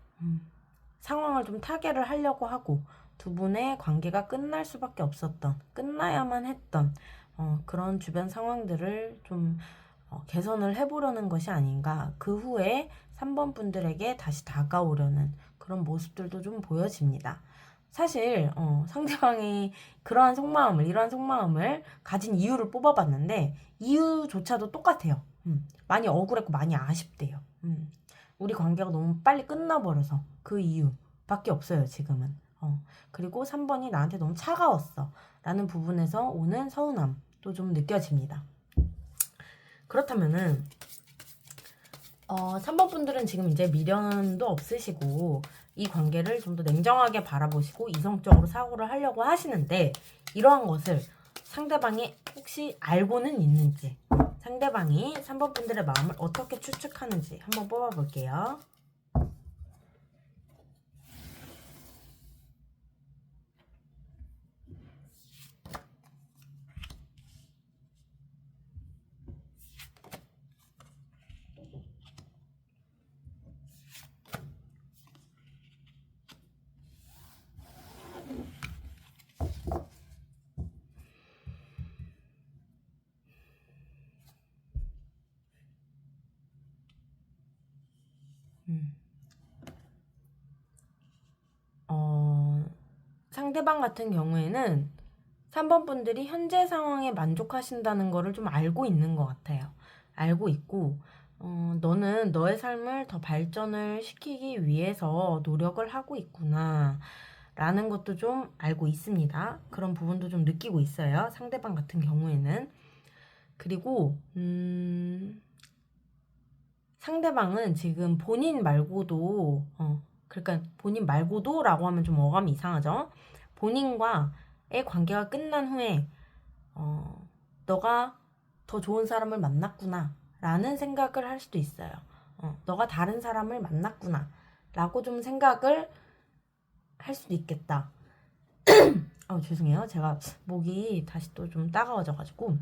상황을 좀 타개를 하려고 하고 두 분의 관계가 끝날 수밖에 없었던, 끝나야만 했던 그런 주변 상황들을 좀 개선을 해보려는 것이 아닌가. 그 후에 3번 분들에게 다시 다가오려는 그런 모습들도 좀 보여집니다. 사실 상대방이 이러한 속마음을 가진 이유를 뽑아봤는데 이유조차도 똑같아요. 많이 억울했고 많이 아쉽대요. 우리 관계가 너무 빨리 끝나버려서 그 이유밖에 없어요, 지금은. 그리고 3번이 나한테 너무 차가웠어 라는 부분에서 오는 서운함도 좀 느껴집니다. 그렇다면은 3번 분들은 지금 이제 미련도 없으시고 이 관계를 좀 더 냉정하게 바라보시고 이성적으로 사고를 하려고 하시는데 이러한 것을 상대방이 혹시 알고는 있는지 상대방이 3번 분들의 마음을 어떻게 추측하는지 한번 뽑아볼게요. 상대방 같은 경우에는 3번 분들이 현재 상황에 만족하신다는 거를 좀 알고 있는 것 같아요. 알고 있고, 너는 너의 삶을 더 발전을 시키기 위해서 노력을 하고 있구나. 라는 것도 좀 알고 있습니다. 그런 부분도 좀 느끼고 있어요. 상대방 같은 경우에는. 그리고, 상대방은 지금 본인 말고도, 그러니까 본인 말고도라고 하면 좀 어감이 이상하죠? 본인과의 관계가 끝난 후에 너가 더 좋은 사람을 만났구나 라는 생각을 할 수도 있어요. 너가 다른 사람을 만났구나 라고 좀 생각을 할 수도 있겠다. 죄송해요. 제가 목이 다시 또 좀 따가워져가지고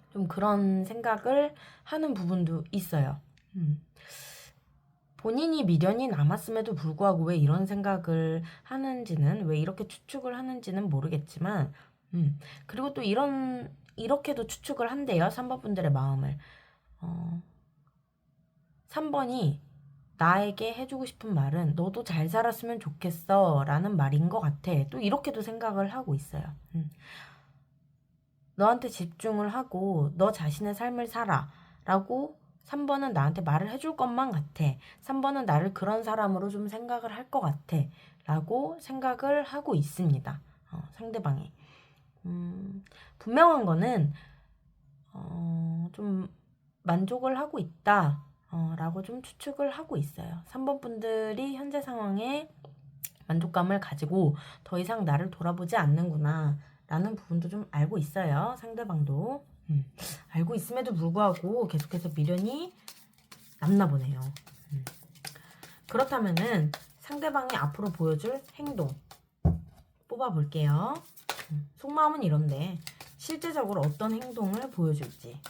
좀 그런 생각을 하는 부분도 있어요. 본인이 미련이 남았음에도 불구하고 왜 이런 생각을 하는지는, 왜 이렇게 추측을 하는지는 모르겠지만, 그리고 또 이렇게도 추측을 한대요. 3번 분들의 마음을. 3번이 나에게 해주고 싶은 말은 너도 잘 살았으면 좋겠어 라는 말인 것 같아. 또 이렇게도 생각을 하고 있어요. 너한테 집중을 하고 너 자신의 삶을 살아 라고 3번은 나한테 말을 해줄 것만 같아. 3번은 나를 그런 사람으로 좀 생각을 할 것 같아 라고 생각을 하고 있습니다. 상대방이. 분명한 거는 좀 만족을 하고 있다 라고 좀 추측을 하고 있어요. 3번 분들이 현재 상황에 만족감을 가지고 더 이상 나를 돌아보지 않는구나 라는 부분도 좀 알고 있어요. 상대방도. 알고 있음에도 불구하고 계속해서 미련이 남나 보네요. 그렇다면은 상대방이 앞으로 보여줄 행동 뽑아볼게요. 속마음은 이런데 실제적으로 어떤 행동을 보여줄지.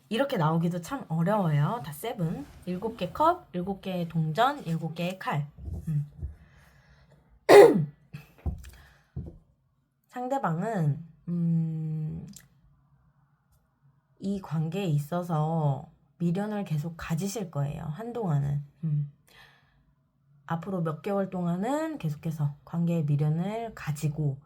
이렇게 나오기도 참 어려워요. 다 세븐. 7개 컵, 7개의 동전, 7개의 칼. 상대방은 이 관계에 있어서 미련을 계속 가지실 거예요. 한동안은. 앞으로 몇 개월 동안은 계속해서 관계에 미련을 가지고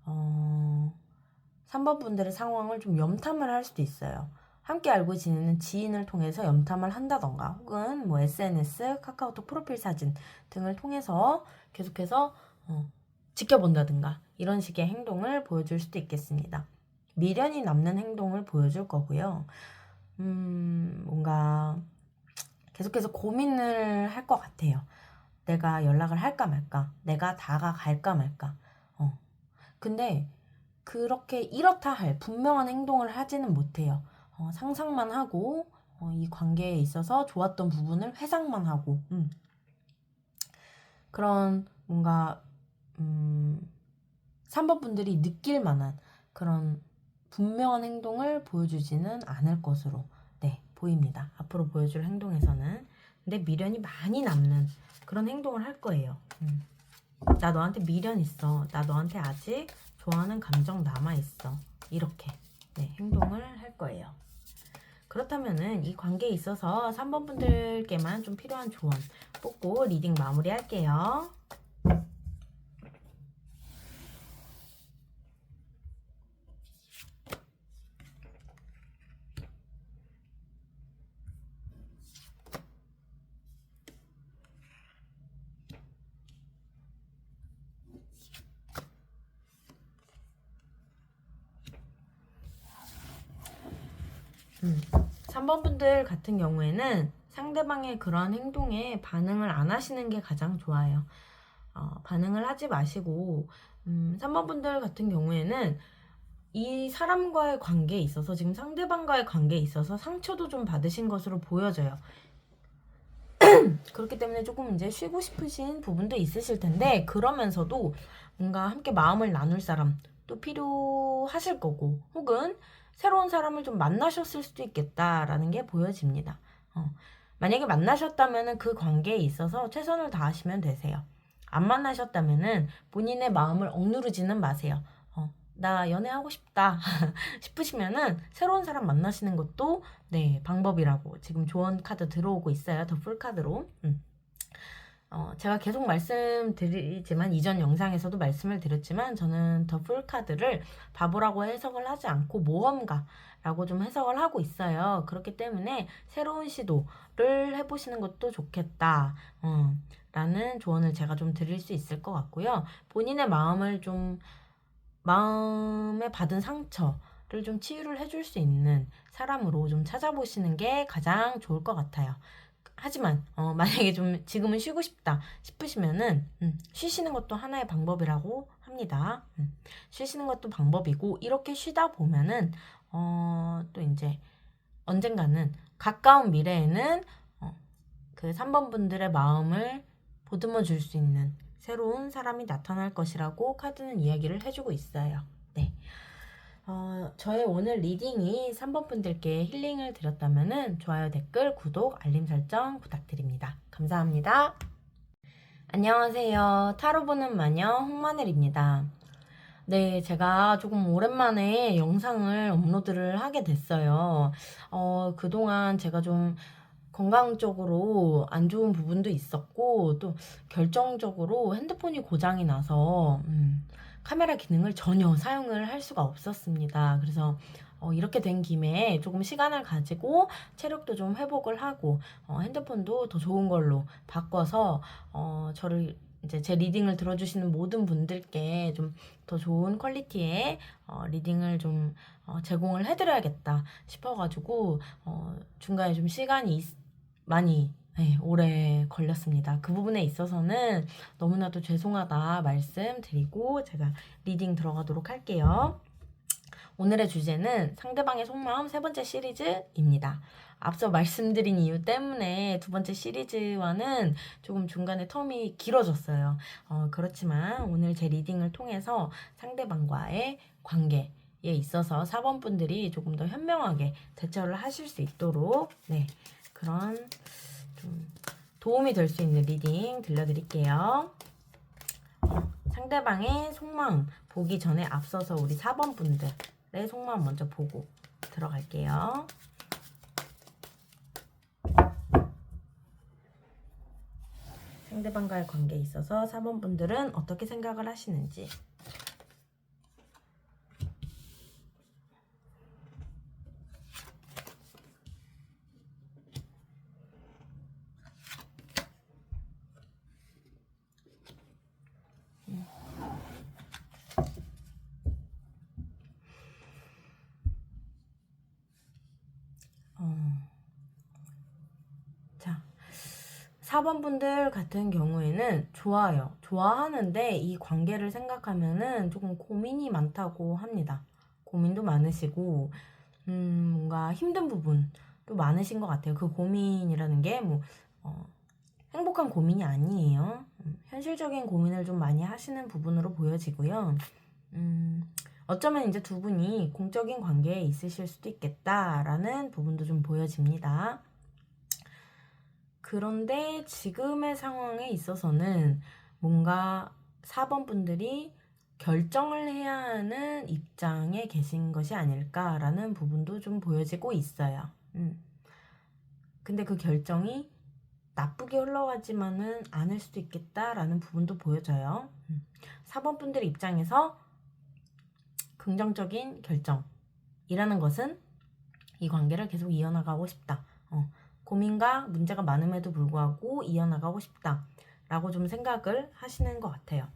3번 분들의 상황을 좀 염탐을 할 수도 있어요. 함께 알고 지내는 지인을 통해서 염탐을 한다던가 혹은 뭐 SNS, 카카오톡 프로필 사진 등을 통해서 계속해서 지켜본다든가 이런 식의 행동을 보여줄 수도 있겠습니다. 미련이 남는 행동을 보여줄 거고요. 뭔가 계속해서 고민을 할 것 같아요. 내가 연락을 할까 말까, 내가 다가갈까 말까. 근데 그렇게 이렇다 할 분명한 행동을 하지는 못해요. 상상만 하고 이 관계에 있어서 좋았던 부분을 회상만 하고 그런 뭔가 3번 분들이 느낄 만한 그런 분명한 행동을 보여주지는 않을 것으로 보입니다. 앞으로 보여줄 행동에서는. 근데 미련이 많이 남는 그런 행동을 할 거예요. 나 너한테 미련 있어. 나 너한테 아직 좋아하는 감정 남아있어. 이렇게 행동을 할 거예요. 그렇다면은 이 관계에 있어서 3번 분들께만 좀 필요한 조언 뽑고 리딩 마무리 할게요. 음. 3번 분들 같은 경우에는 상대방의 그러한 행동에 반응을 안 하시는 게 가장 좋아요. 반응을 하지 마시고 3번 분들 같은 경우에는 이 사람과의 관계에 있어서 지금 상대방과의 관계에 있어서 상처도 좀 받으신 것으로 보여져요. 그렇기 때문에 조금 이제 쉬고 싶으신 부분도 있으실 텐데 그러면서도 뭔가 함께 마음을 나눌 사람 또 필요하실 거고 혹은 새로운 사람을 좀 만나셨을 수도 있겠다라는 게 보여집니다. 만약에 만나셨다면 그 관계에 있어서 최선을 다하시면 되세요. 안 만나셨다면 본인의 마음을 억누르지는 마세요. 나 연애하고 싶다 싶으시면은 새로운 사람 만나시는 것도 방법이라고 지금 조언 카드 들어오고 있어요. 더 풀 카드로. 제가 계속 말씀드리지만 이전 영상에서도 말씀을 드렸지만 저는 더 풀카드를 바보라고 해석을 하지 않고 모험가라고 좀 해석을 하고 있어요. 그렇기 때문에 새로운 시도를 해보시는 것도 좋겠다. 라는 조언을 제가 좀 드릴 수 있을 것 같고요. 본인의 마음에 받은 상처를 좀 치유를 해줄 수 있는 사람으로 좀 찾아보시는 게 가장 좋을 것 같아요. 하지만 만약에 좀 지금은 쉬고 싶다 싶으시면은 쉬시는 것도 하나의 방법이라고 합니다. 쉬시는 것도 방법이고 이렇게 쉬다 보면은 또 이제 언젠가는 가까운 미래에는 그 3번 분들의 마음을 보듬어 줄 수 있는 새로운 사람이 나타날 것이라고 카드는 이야기를 해주고 있어요. 네. 저의 오늘 리딩이 3번 분들께 힐링을 드렸다면 좋아요, 댓글, 구독, 알림 설정 부탁드립니다. 감사합니다. 안녕하세요. 타로 보는 마녀 홍마늘입니다. 네, 제가 조금 오랜만에 영상을 업로드를 하게 됐어요. 그동안 제가 좀 건강적으로 안 좋은 부분도 있었고 또 결정적으로 핸드폰이 고장이 나서 카메라 기능을 전혀 사용을 할 수가 없었습니다. 그래서 이렇게 된 김에 조금 시간을 가지고 체력도 좀 회복을 하고 핸드폰도 더 좋은 걸로 바꿔서 저를 이제 제 리딩을 들어주시는 모든 분들께 좀 더 좋은 퀄리티의 리딩을 좀 제공을 해드려야겠다 싶어가지고 중간에 좀 시간이 많이 오래 걸렸습니다. 그 부분에 있어서는 너무나도 죄송하다 말씀드리고 제가 리딩 들어가도록 할게요. 오늘의 주제는 상대방의 속마음 세 번째 시리즈입니다. 앞서 말씀드린 이유 때문에 두 번째 시리즈와는 조금 중간에 텀이 길어졌어요. 그렇지만 오늘 제 리딩을 통해서 상대방과의 관계에 있어서 4번 분들이 조금 더 현명하게 대처를 하실 수 있도록 그런 좀 도움이 될 수 있는 리딩 들려드릴게요. 상대방의 속마음 보기 전에 앞서서 우리 4번 분들의 속마음 먼저 보고 들어갈게요. 상대방과의 관계에 있어서 4번 분들은 어떻게 생각을 하시는지. 자, 4번 분들 같은 경우에는 좋아요. 좋아하는데 이 관계를 생각하면은 조금 고민이 많다고 합니다. 고민도 많으시고, 뭔가 힘든 부분도 많으신 것 같아요. 그 고민이라는 게 행복한 고민이 아니에요. 현실적인 고민을 좀 많이 하시는 부분으로 보여지고요. 어쩌면 이제 두 분이 공적인 관계에 있으실 수도 있겠다라는 부분도 좀 보여집니다. 그런데 지금의 상황에 있어서는 뭔가 4번 분들이 결정을 해야 하는 입장에 계신 것이 아닐까라는 부분도 좀 보여지고 있어요. 근데 그 결정이 나쁘게 흘러가지만은 않을 수도 있겠다라는 부분도 보여져요. 4번 분들 입장에서 긍정적인 결정이라는 것은 이 관계를 계속 이어나가고 싶다. 고민과 문제가 많음에도 불구하고 이어나가고 싶다 라고 좀 생각을 하시는 것 같아요.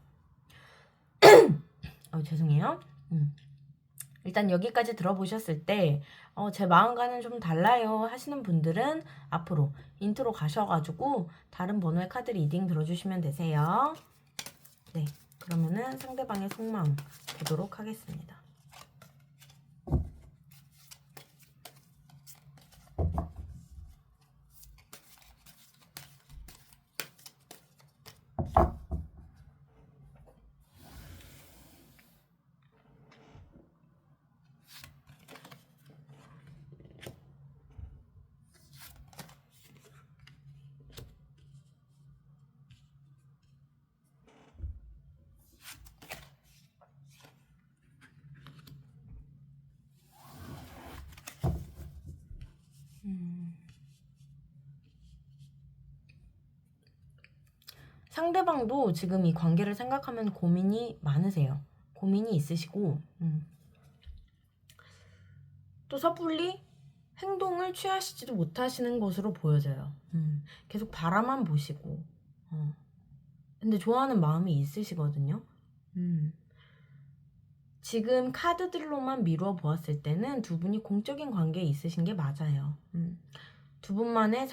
죄송해요. 일단 여기까지 들어보셨을 때 제 마음과는 좀 달라요 하시는 분들은 앞으로 인트로 가셔가지고 다른 번호의 카드 리딩 들어주시면 되세요. 네, 그러면은 상대방의 속마음 보도록 하겠습니다. 상대방도 지금 이 관계를 생각하면 고민이 많으세요. 고민이 있으시고, 또 섣불리 행동을 취하시지도 못하시는 것으로 보여져요. 계속 바라만 보시고, 근데 좋아하는 마음이 있으시거든요. 지금 카드들로만 미루어 보았을 때는 두 분이 공적인 관계에 있으신 게 맞아요. 두 분의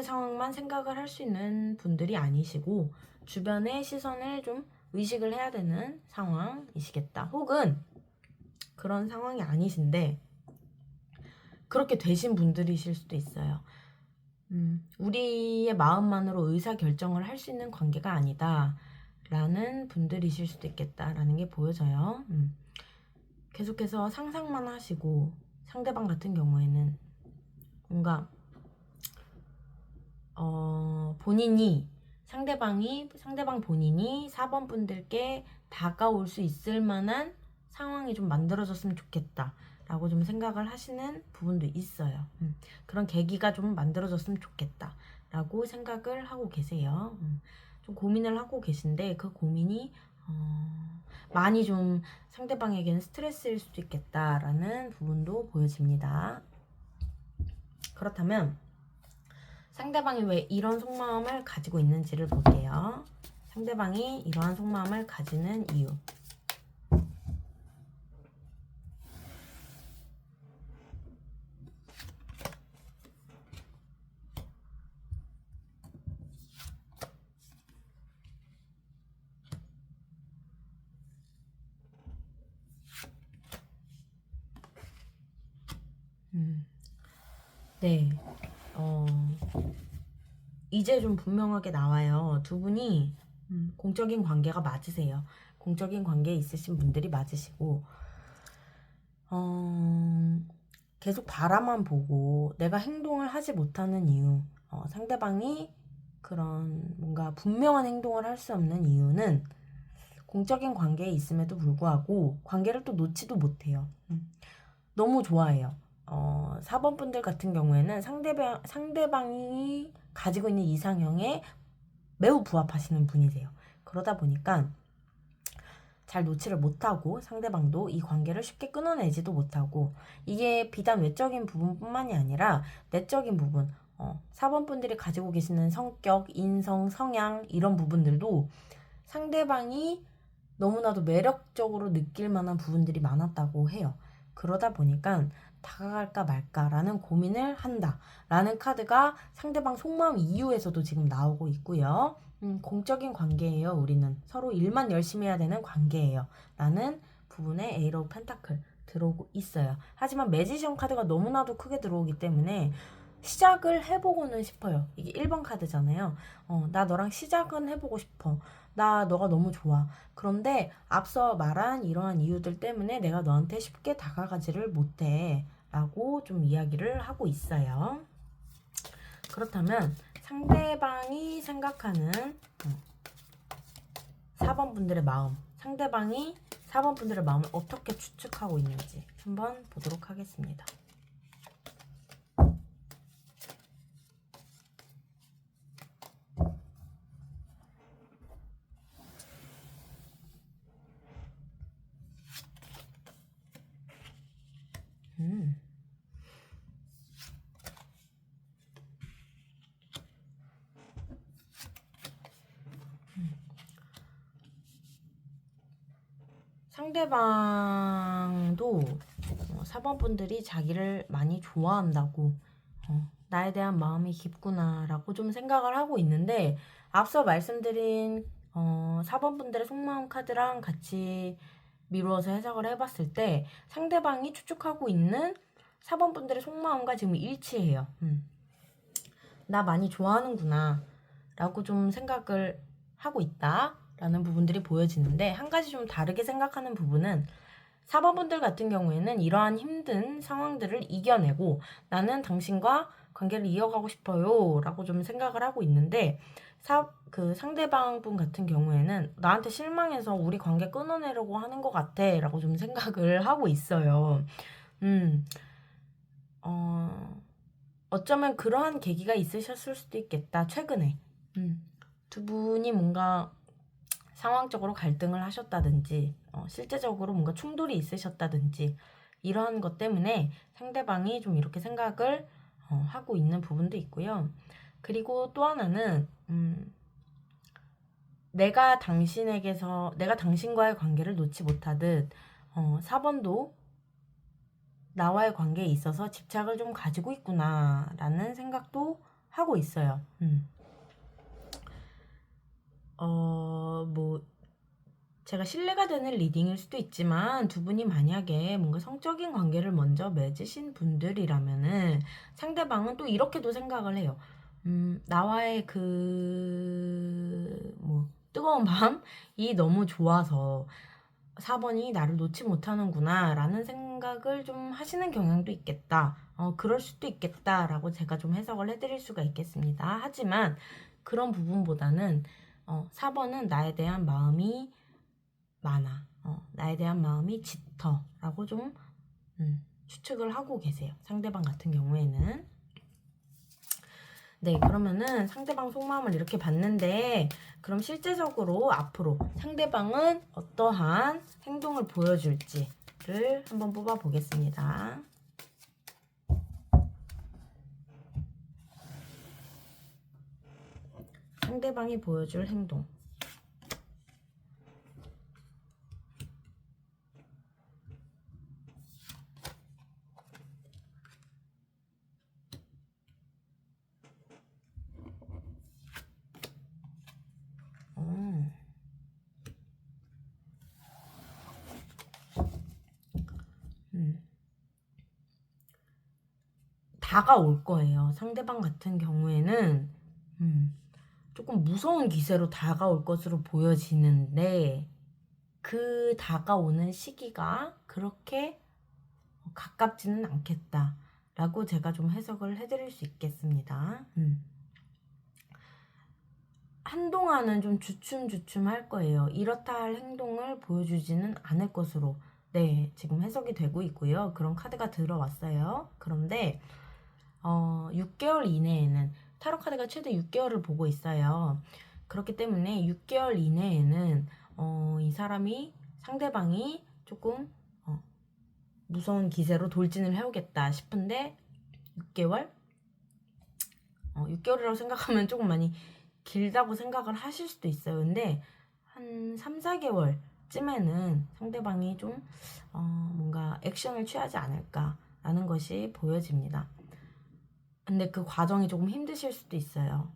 상황만 생각을 할 수 있는 분들이 아니시고, 주변의 시선을 좀 의식을 해야 되는 상황이시겠다. 혹은 그런 상황이 아니신데, 그렇게 되신 분들이실 수도 있어요. 우리의 마음만으로 의사결정을 할 수 있는 관계가 아니다 라는 분들이실 수도 있겠다라는 게 보여져요. 계속해서 상상만 하시고, 상대방 같은 경우에는 뭔가 상대방 본인이 4번 분들께 다가올 수 있을 만한 상황이 좀 만들어졌으면 좋겠다 라고 좀 생각을 하시는 부분도 있어요. 그런 계기가 좀 만들어졌으면 좋겠다 라고 생각을 하고 계세요. 좀 고민을 하고 계신데, 그 고민이 많이 좀 상대방에게는 스트레스일 수도 있겠다라는 부분도 보여집니다. 그렇다면 상대방이 왜 이런 속마음을 가지고 있는지를 볼게요. 상대방이 이러한 속마음을 가지는 이유. 네, 이제 좀 분명하게 나와요. 두 분이 공적인 관계가 맞으세요. 공적인 관계에 있으신 분들이 맞으시고, 계속 바라만 보고 내가 행동을 하지 못하는 이유, 상대방이 그런 뭔가 분명한 행동을 할 수 없는 이유는 공적인 관계에 있음에도 불구하고 관계를 또 놓지도 못해요. 너무 좋아해요. 4번 분들 같은 경우에는 상대방이 가지고 있는 이상형에 매우 부합하시는 분이세요. 그러다 보니까 잘 놓지를 못하고, 상대방도 이 관계를 쉽게 끊어내지도 못하고, 이게 비단 외적인 부분뿐만이 아니라 내적인 부분, 4번 분들이 가지고 계시는 성격, 인성, 성향 이런 부분들도 상대방이 너무나도 매력적으로 느낄 만한 부분들이 많았다고 해요. 그러다 보니까 다가갈까 말까라는 고민을 한다라는 카드가 상대방 속마음 이유에서도 지금 나오고 있고요. 공적인 관계예요. 우리는 서로 일만 열심히 해야 되는 관계예요 라는 부분에 에이스 오브 펜타클 들어오고 있어요. 하지만 매지션 카드가 너무나도 크게 들어오기 때문에 시작을 해보고는 싶어요. 이게 1번 카드잖아요. 나 너랑 시작은 해보고 싶어. 나 너가 너무 좋아. 그런데 앞서 말한 이러한 이유들 때문에 내가 너한테 쉽게 다가가지를 못해 라고 좀 이야기를 하고 있어요. 그렇다면 상대방이 생각하는 4번 분들의 마음, 상대방이 4번 분들의 마음을 어떻게 추측하고 있는지 한번 보도록 하겠습니다. 상대방도 4번 분들이 자기를 많이 좋아한다고, 나에 대한 마음이 깊구나 라고 좀 생각을 하고 있는데, 앞서 말씀드린 4번 분들의 속마음 카드랑 같이 미루어서 해석을 해봤을 때 상대방이 추측하고 있는 4번 분들의 속마음과 지금 일치해요. 나 많이 좋아하는구나 라고 좀 생각을 하고 있다 라는 부분들이 보여지는데, 한 가지 좀 다르게 생각하는 부분은 4번 분들 같은 경우에는 이러한 힘든 상황들을 이겨내고 나는 당신과 관계를 이어가고 싶어요 라고 좀 생각을 하고 있는데, 그 상대방 분 같은 경우에는 나한테 실망해서 우리 관계 끊어내려고 하는 것 같아 라고 좀 생각을 하고 있어요. 어쩌면 그러한 계기가 있으셨을 수도 있겠다, 최근에. 두 분이 뭔가 상황적으로 갈등을 하셨다든지 실제적으로 뭔가 충돌이 있으셨다든지 이런 것 때문에 상대방이 좀 이렇게 생각을 하고 있는 부분도 있고요. 그리고 또 하나는 내가 당신과의 관계를 놓지 못하듯 4번도 나와의 관계에 있어서 집착을 좀 가지고 있구나라는 생각도 하고 있어요. 뭐 제가 신뢰가 되는 리딩일 수도 있지만 두 분이 만약에 뭔가 성적인 관계를 먼저 맺으신 분들이라면은 상대방은 또 이렇게도 생각을 해요. 나와의 뜨거운 밤이 너무 좋아서 4번이 나를 놓지 못하는구나 라는 생각을 좀 하시는 경향도 있겠다. 그럴 수도 있겠다라고 제가 좀 해석을 해드릴 수가 있겠습니다. 하지만 그런 부분보다는 4번은 나에 대한 마음이 많아. 나에 대한 마음이 짙어 라고 좀 추측을 하고 계세요. 상대방 같은 경우에는. 네, 그러면은 상대방 속마음을 이렇게 봤는데 그럼 실제적으로 앞으로 상대방은 어떠한 행동을 보여줄지를 한번 뽑아 보겠습니다. 상대방이 보여줄 행동. 다가올 거예요. 상대방 같은 경우에는 조금 무서운 기세로 다가올 것으로 보여지는데 그 다가오는 시기가 그렇게 가깝지는 않겠다라고 제가 좀 해석을 해드릴 수 있겠습니다. 한동안은 좀 주춤주춤 할 거예요. 이렇다 할 행동을 보여주지는 않을 것으로 지금 해석이 되고 있고요. 그런 카드가 들어왔어요. 그런데 6개월 이내에는 타로 카드가 최대 6개월을 보고 있어요. 그렇기 때문에 6개월 이내에는 이 상대방이 조금 무서운 기세로 돌진을 해오겠다 싶은데 6개월이라고 생각하면 조금 많이 길다고 생각을 하실 수도 있어요. 근데 한 3, 4개월 쯤에는 상대방이 좀 뭔가 액션을 취하지 않을까라는 것이 보여집니다. 근데 그 과정이 조금 힘드실 수도 있어요.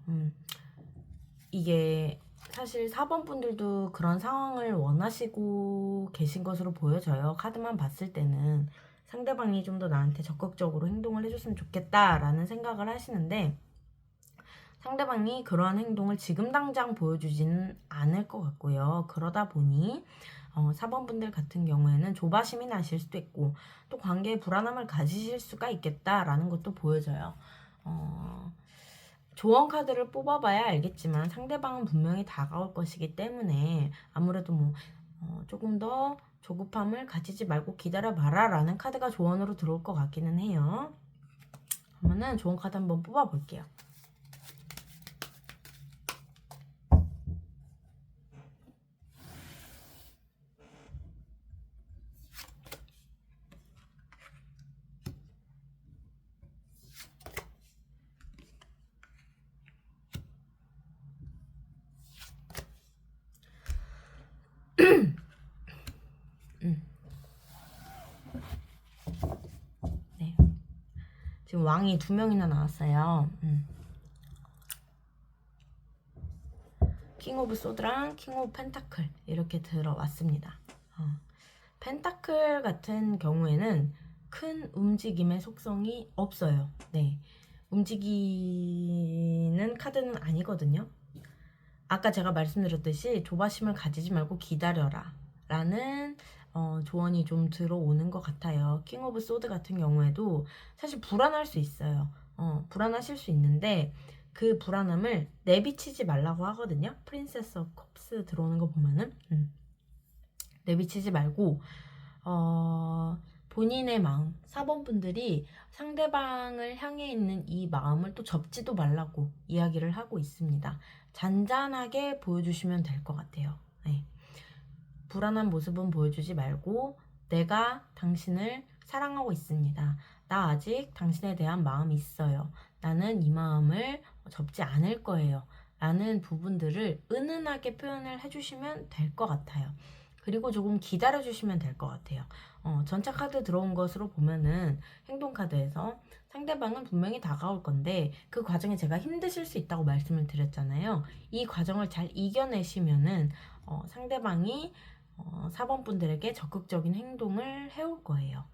이게 사실 4번 분들도 그런 상황을 원하시고 계신 것으로 보여져요. 카드만 봤을 때는 상대방이 좀 더 나한테 적극적으로 행동을 해줬으면 좋겠다라는 생각을 하시는데 상대방이 그러한 행동을 지금 당장 보여주지는 않을 것 같고요. 그러다 보니 4번 분들 같은 경우에는 조바심이 나실 수도 있고 또 관계에 불안함을 가지실 수가 있겠다라는 것도 보여져요. 조언 카드를 뽑아봐야 알겠지만 상대방은 분명히 다가올 것이기 때문에 아무래도 조금 더 조급함을 가지지 말고 기다려봐라 라는 카드가 조언으로 들어올 것 같기는 해요. 그러면은 조언 카드 한번 뽑아볼게요. 네. 지금 왕이 2명이나 나왔어요. 킹 오브 소드랑 킹 오브 펜타클 이렇게 들어왔습니다. 펜타클 같은 경우에는 큰 움직임의 속성이 없어요. 네. 움직이는 카드는 아니거든요. 아까 제가 말씀드렸듯이 조바심을 가지지 말고 기다려라 라는 조언이 좀 들어오는 것 같아요. 킹 오브 소드 같은 경우에도 사실 불안할 수 있어요. 불안하실 수 있는데 그 불안함을 내비치지 말라고 하거든요. 프린세스 오브 컵스 들어오는 거 보면은 내비치지 말고 본인의 마음, 4번 분들이 상대방을 향해 있는 이 마음을 또 접지도 말라고 이야기를 하고 있습니다. 잔잔하게 보여주시면 될 것 같아요. 네. 불안한 모습은 보여주지 말고 내가 당신을 사랑하고 있습니다. 나 아직 당신에 대한 마음이 있어요. 나는 이 마음을 접지 않을 거예요. 라는 부분들을 은은하게 표현을 해주시면 될 것 같아요. 그리고 조금 기다려주시면 될 것 같아요. 전차 카드 들어온 것으로 보면은 행동카드에서 상대방은 분명히 다가올 건데 그 과정에 제가 힘드실 수 있다고 말씀을 드렸잖아요. 이 과정을 잘 이겨내시면은 상대방이 4번 분들에게 적극적인 행동을 해올 거예요.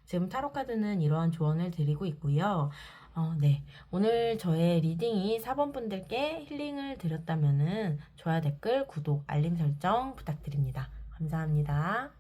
지금 타로카드는 이러한 조언을 드리고 있고요. 네. 오늘 저의 리딩이 4번 분들께 힐링을 드렸다면은 좋아요, 댓글, 구독, 알림 설정 부탁드립니다. 감사합니다.